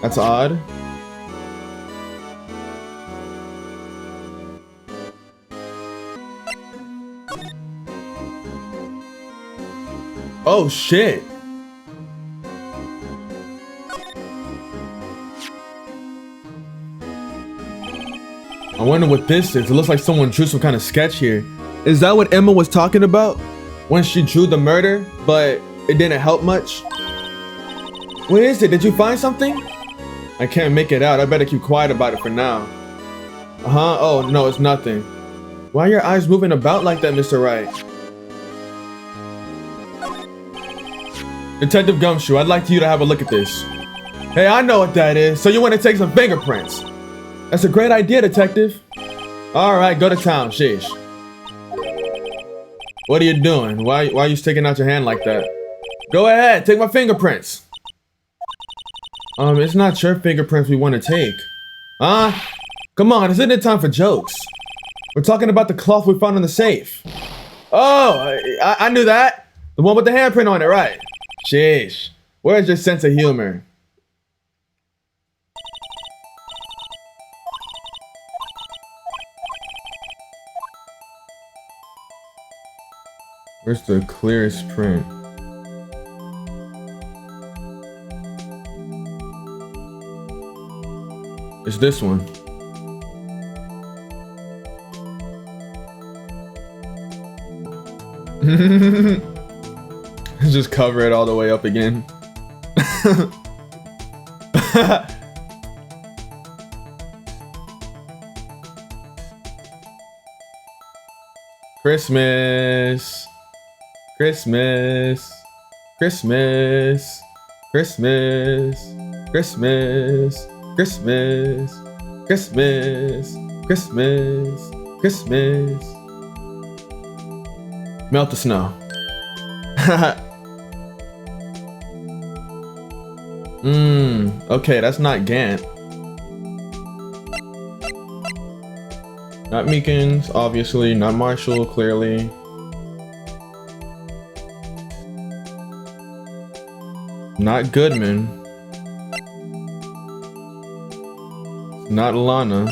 That's odd. Oh shit. I wonder what this is. It looks like someone drew some kind of sketch here. Is that what Emma was talking about when she drew the murder, but it didn't help much? What is it? Did you find something? I can't make it out. I better keep quiet about it for now. Uh-huh. Oh, no, it's nothing. Why are your eyes moving about like that, Mr. Wright? Detective Gumshoe, I'd like you to have a look at this. Hey, I know what that is. So you want to take some fingerprints? That's a great idea, Detective. Alright, go to town, sheesh. What are you doing? Why are you sticking out your hand like that? Go ahead, take my fingerprints. It's not your fingerprints we want to take. Huh? Come on, isn't it time for jokes? We're talking about the cloth we found in the safe. Oh, I knew that. The one with the handprint on it, right? Sheesh. Where's your sense of humor? Where's the clearest print? It's this one. Just cover it all the way up again. Christmas. Christmas. Christmas. Christmas. Christmas. Christmas. Christmas. Christmas. Christmas. Melt the snow. Okay, that's not Gant. Not Meekins, obviously. Not Marshall, clearly. Not Goodman. Not Lana.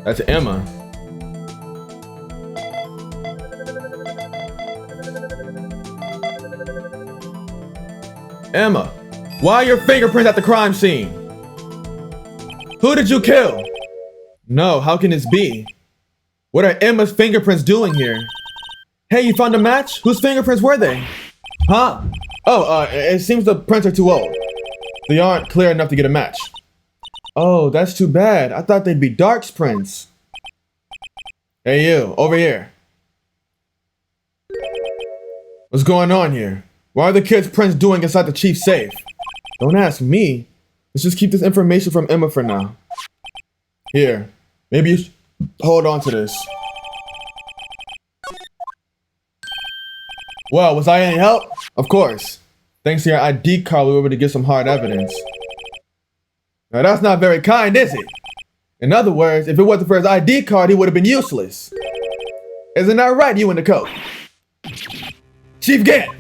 That's Emma. Emma, why are your fingerprints at the crime scene? Who did you kill? No, how can this be? What are Emma's fingerprints doing here? Hey, you found a match? Whose fingerprints were they? Huh? Oh, it seems the prints are too old. They aren't clear enough to get a match. Oh, that's too bad. I thought they'd be Dark's prints. Hey you, over here. What's going on here? Why are the kids' prints doing inside the chief's safe? Don't ask me. Let's just keep this information from Emma for now. Here, maybe you should hold on to this. Well, was I any help? Of course. Thanks to your ID card, we were able to get some hard evidence. Now that's not very kind, is it? In other words, if it wasn't for his ID card, he would have been useless. Isn't that right, you in the coat? Chief Gant!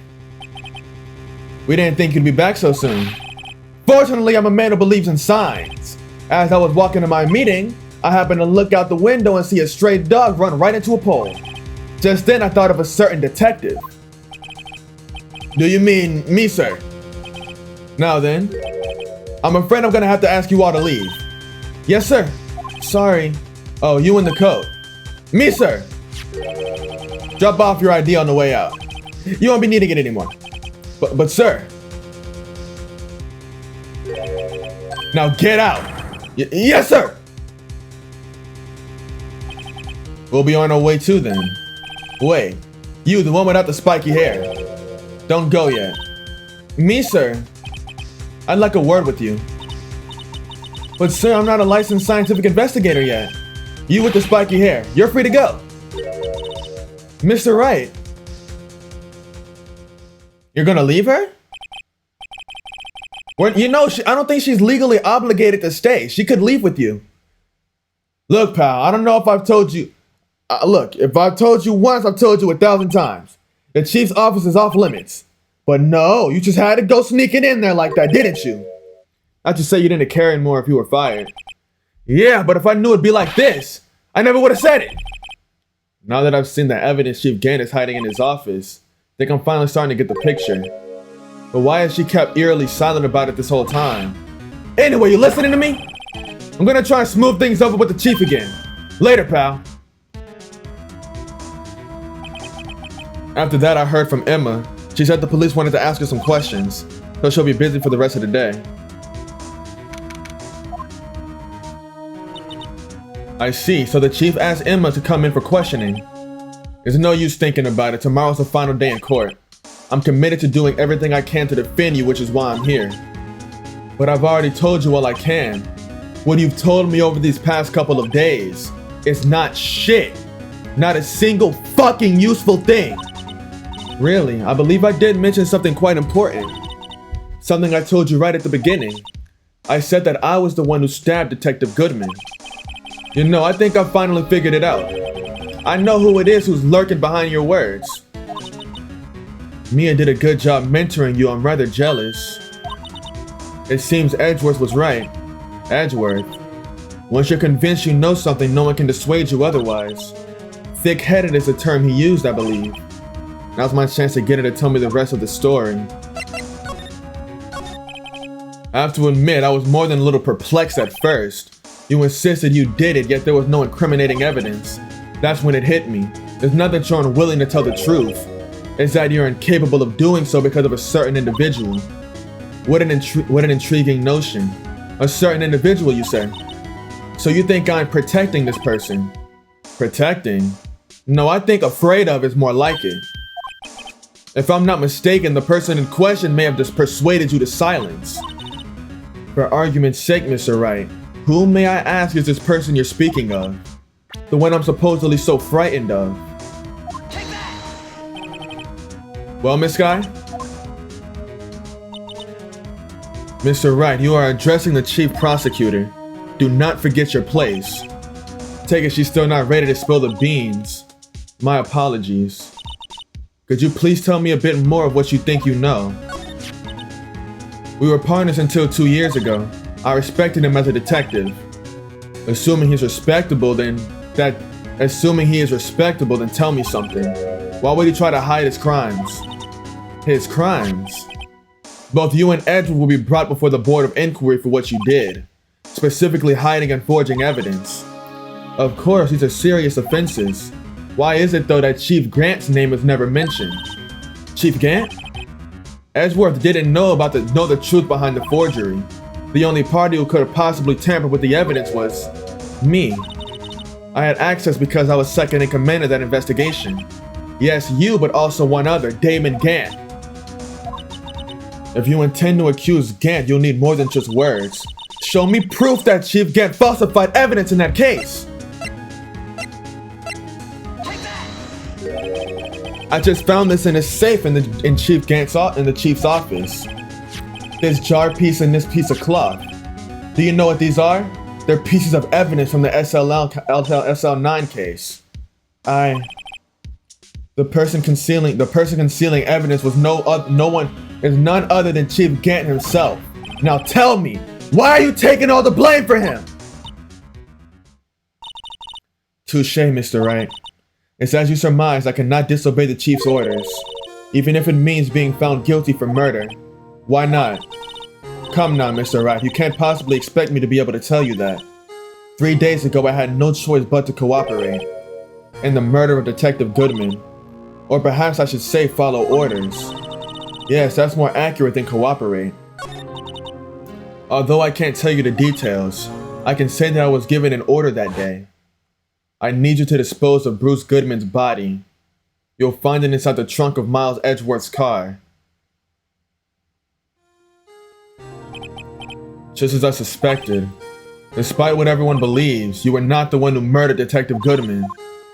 We didn't think you'd be back so soon. Fortunately, I'm a man who believes in signs. As I was walking to my meeting, I happened to look out the window and see a stray dog run right into a pole. Just then, I thought of a certain detective. Do you mean me, sir? Now then, I'm afraid I'm gonna have to ask you all to leave. Yes, sir. Sorry. Oh, you in the coat. Me, sir. Drop off your ID on the way out. You won't be needing it anymore. But sir. Now get out. Yes, sir. We'll be on our way too then. Wait, you, the one without the spiky hair. Don't go yet. Me, sir. I'd like a word with you. But sir, I'm not a licensed scientific investigator yet. You with the spiky hair, you're free to go. Mr. Wright. You're gonna leave her? Well, you know, I don't think she's legally obligated to stay. She could leave with you. Look, pal, I don't know if I've told you. Look, if I've told you once, I've told you 1,000 times. The chief's office is off limits. But no, you just had to go sneaking in there like that, didn't you? Not to say you didn't care anymore if you were fired. Yeah, but if I knew it'd be like this, I never would have said it. Now that I've seen the evidence Chief Gant is hiding in his office, I think I'm finally starting to get the picture. But why has she kept eerily silent about it this whole time? Anyway, you listening to me? I'm gonna try and smooth things over with the chief again. Later, pal. After that, I heard from Emma. She said the police wanted to ask her some questions, so she'll be busy for the rest of the day. I see, so the chief asked Emma to come in for questioning. There's no use thinking about it. Tomorrow's the final day in court. I'm committed to doing everything I can to defend you, which is why I'm here. But I've already told you all I can. What you've told me over these past couple of days is not shit. Not a single fucking useful thing. Really, I believe I did mention something quite important. Something I told you right at the beginning. I said that I was the one who stabbed Detective Goodman. You know, I think I finally figured it out. I know who it is who's lurking behind your words. Mia did a good job mentoring you. I'm rather jealous. It seems Edgeworth was right. Edgeworth. Once you're convinced you know something, no one can dissuade you otherwise. Thick-headed is the term he used, I believe. Now's my chance to get her to tell me the rest of the story. I have to admit, I was more than a little perplexed at first. You insisted you did it, yet there was no incriminating evidence. That's when it hit me. It's not that you're unwilling to tell the truth. It's that you're incapable of doing so because of a certain individual. What an intriguing notion. A certain individual, you say? So you think I'm protecting this person? Protecting? No, I think afraid of is more like it. If I'm not mistaken, the person in question may have just persuaded you to silence. For argument's sake, Mr. Wright, who, may I ask, is this person you're speaking of? The one I'm supposedly so frightened of. Well, Miss Guy? Mr. Wright, you are addressing the chief prosecutor. Do not forget your place. Take it she's still not ready to spill the beans. My apologies. Could you please tell me a bit more of what you think you know? We were partners until 2 years ago. I respected him as a detective. Assuming he is respectable, then tell me something. Why would he try to hide his crimes? His crimes? Both you and Edward will be brought before the Board of Inquiry for what you did, specifically hiding and forging evidence. Of course, these are serious offenses. Why is it though that Chief Grant's name is never mentioned? Chief Grant? Edgeworth didn't know the truth behind the forgery. The only party who could have possibly tampered with the evidence was me. I had access because I was second in command of that investigation. Yes, you, but also one other, Damon Gant. If you intend to accuse Gant, you'll need more than just words. Show me proof that Chief Gant falsified evidence in that case. I just found this in a safe in the chief's office. This jar piece and this piece of cloth. Do you know what these are? They're pieces of evidence from the SL9 case. The person concealing evidence was none other than Chief Gant himself. Now tell me, why are you taking all the blame for him? Touché, Mr. Wright. It's as you surmise, I cannot disobey the Chief's orders, even if it means being found guilty for murder. Why not? Come now, Mr. Wright, you can't possibly expect me to be able to tell you that. 3 days ago, I had no choice but to cooperate in the murder of Detective Goodman. Or perhaps I should say follow orders. Yes, that's more accurate than cooperate. Although I can't tell you the details, I can say that I was given an order that day. I need you to dispose of Bruce Goodman's body. You'll find it inside the trunk of Miles Edgeworth's car. Just as I suspected, despite what everyone believes, you were not the one who murdered Detective Goodman.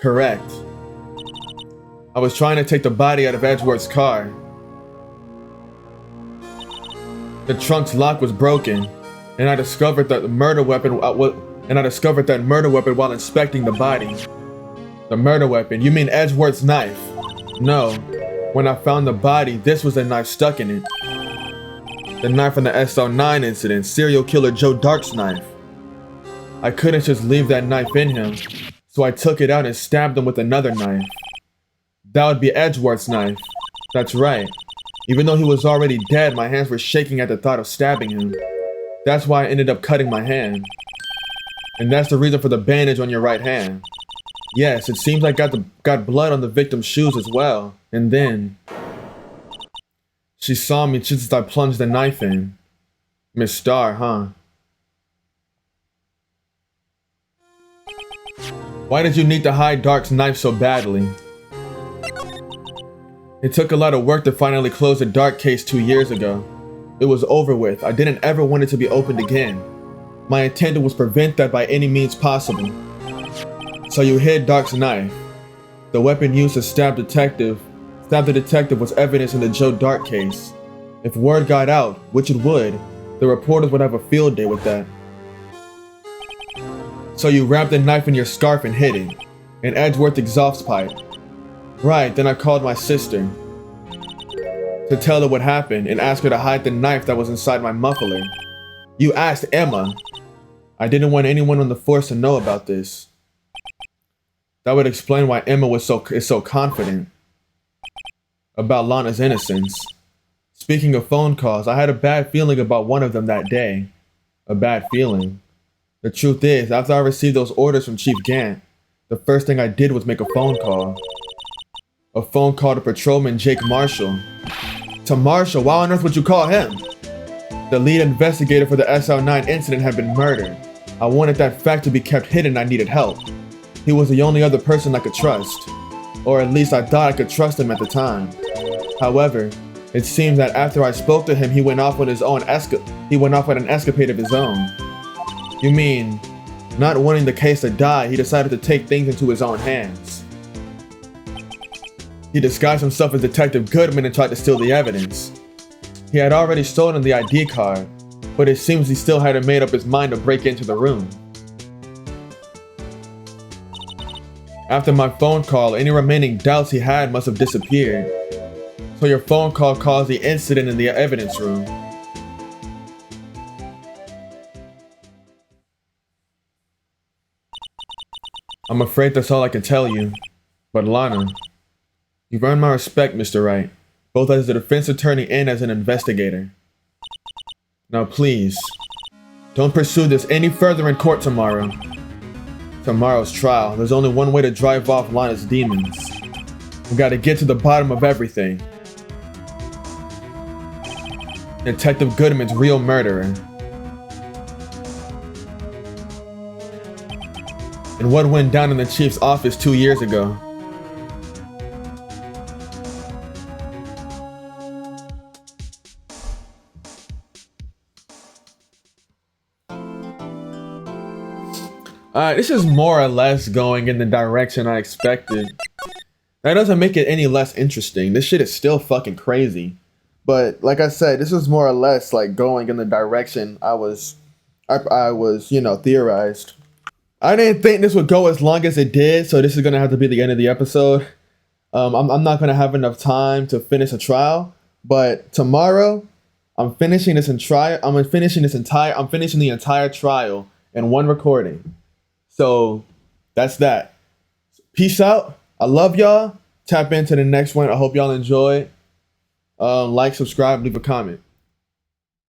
Correct. I was trying to take the body out of Edgeworth's car. The trunk's lock was broken, and I discovered that murder weapon while inspecting the body. The murder weapon? You mean Edgeworth's knife? No. When I found the body, this was the knife stuck in it. The knife from the SL9 incident, serial killer Joe Dark's knife. I couldn't just leave that knife in him, so I took it out and stabbed him with another knife. That would be Edgeworth's knife. That's right. Even though he was already dead, my hands were shaking at the thought of stabbing him. That's why I ended up cutting my hand. And that's the reason for the bandage on your right hand. Yes, it seems like got blood on the victim's shoes as well. And then she saw me just as I plunged the knife in. Miss Starr, huh? Why did you need to hide Dark's knife so badly? It took a lot of work to finally close the Dark case 2 years ago. It was over with. I didn't ever want it to be opened again. My intent was to prevent that by any means possible. So you hid Dark's knife. The weapon used to stab the detective was evidence in the Joe Dark case. If word got out, which it would, the reporters would have a field day with that. So you wrapped the knife in your scarf and hid it, in Edgeworth's exhaust pipe. Right, then I called my sister to tell her what happened and ask her to hide the knife that was inside my muffler. You asked Emma. I didn't want anyone on the force to know about this. That would explain why Emma is so confident about Lana's innocence. Speaking of phone calls, I had a bad feeling about one of them that day. A bad feeling. The truth is, after I received those orders from Chief Gant, the first thing I did was make a phone call. A phone call to Patrolman Jake Marshall. To Marshall? Why on earth would you call him? The lead investigator for the SL9 incident had been murdered. I wanted that fact to be kept hidden. I needed help. He was the only other person I could trust. Or at least I thought I could trust him at the time. However, it seemed that after I spoke to him, he went off on an escapade of his own. You mean, not wanting the case to die, he decided to take things into his own hands. He disguised himself as Detective Goodman and tried to steal the evidence. He had already stolen the ID card, but it seems he still hadn't made up his mind to break into the room. After my phone call, any remaining doubts he had must have disappeared. So your phone call caused the incident in the evidence room. I'm afraid that's all I can tell you. But Lana, you've earned my respect, Mr. Wright, both as a defense attorney and as an investigator. Now please, don't pursue this any further in court tomorrow. Tomorrow's trial, there's only one way to drive off Lana's demons. We gotta get to the bottom of everything. Detective Goodman's real murderer. And what went down in the chief's office 2 years ago. This is more or less going in the direction I expected. That doesn't make it any less interesting. This shit is still fucking crazy. But like I said, this is more or less like going in the direction I was, you know, theorized. I didn't think this would go as long as it did, so this is gonna have to be the end of the episode. I'm not gonna have enough time to finish a trial, but tomorrow I'm finishing the entire trial in one recording. So that's that. Peace out. I love y'all. Tap into the next one. I hope y'all enjoy. Like, subscribe, leave a comment.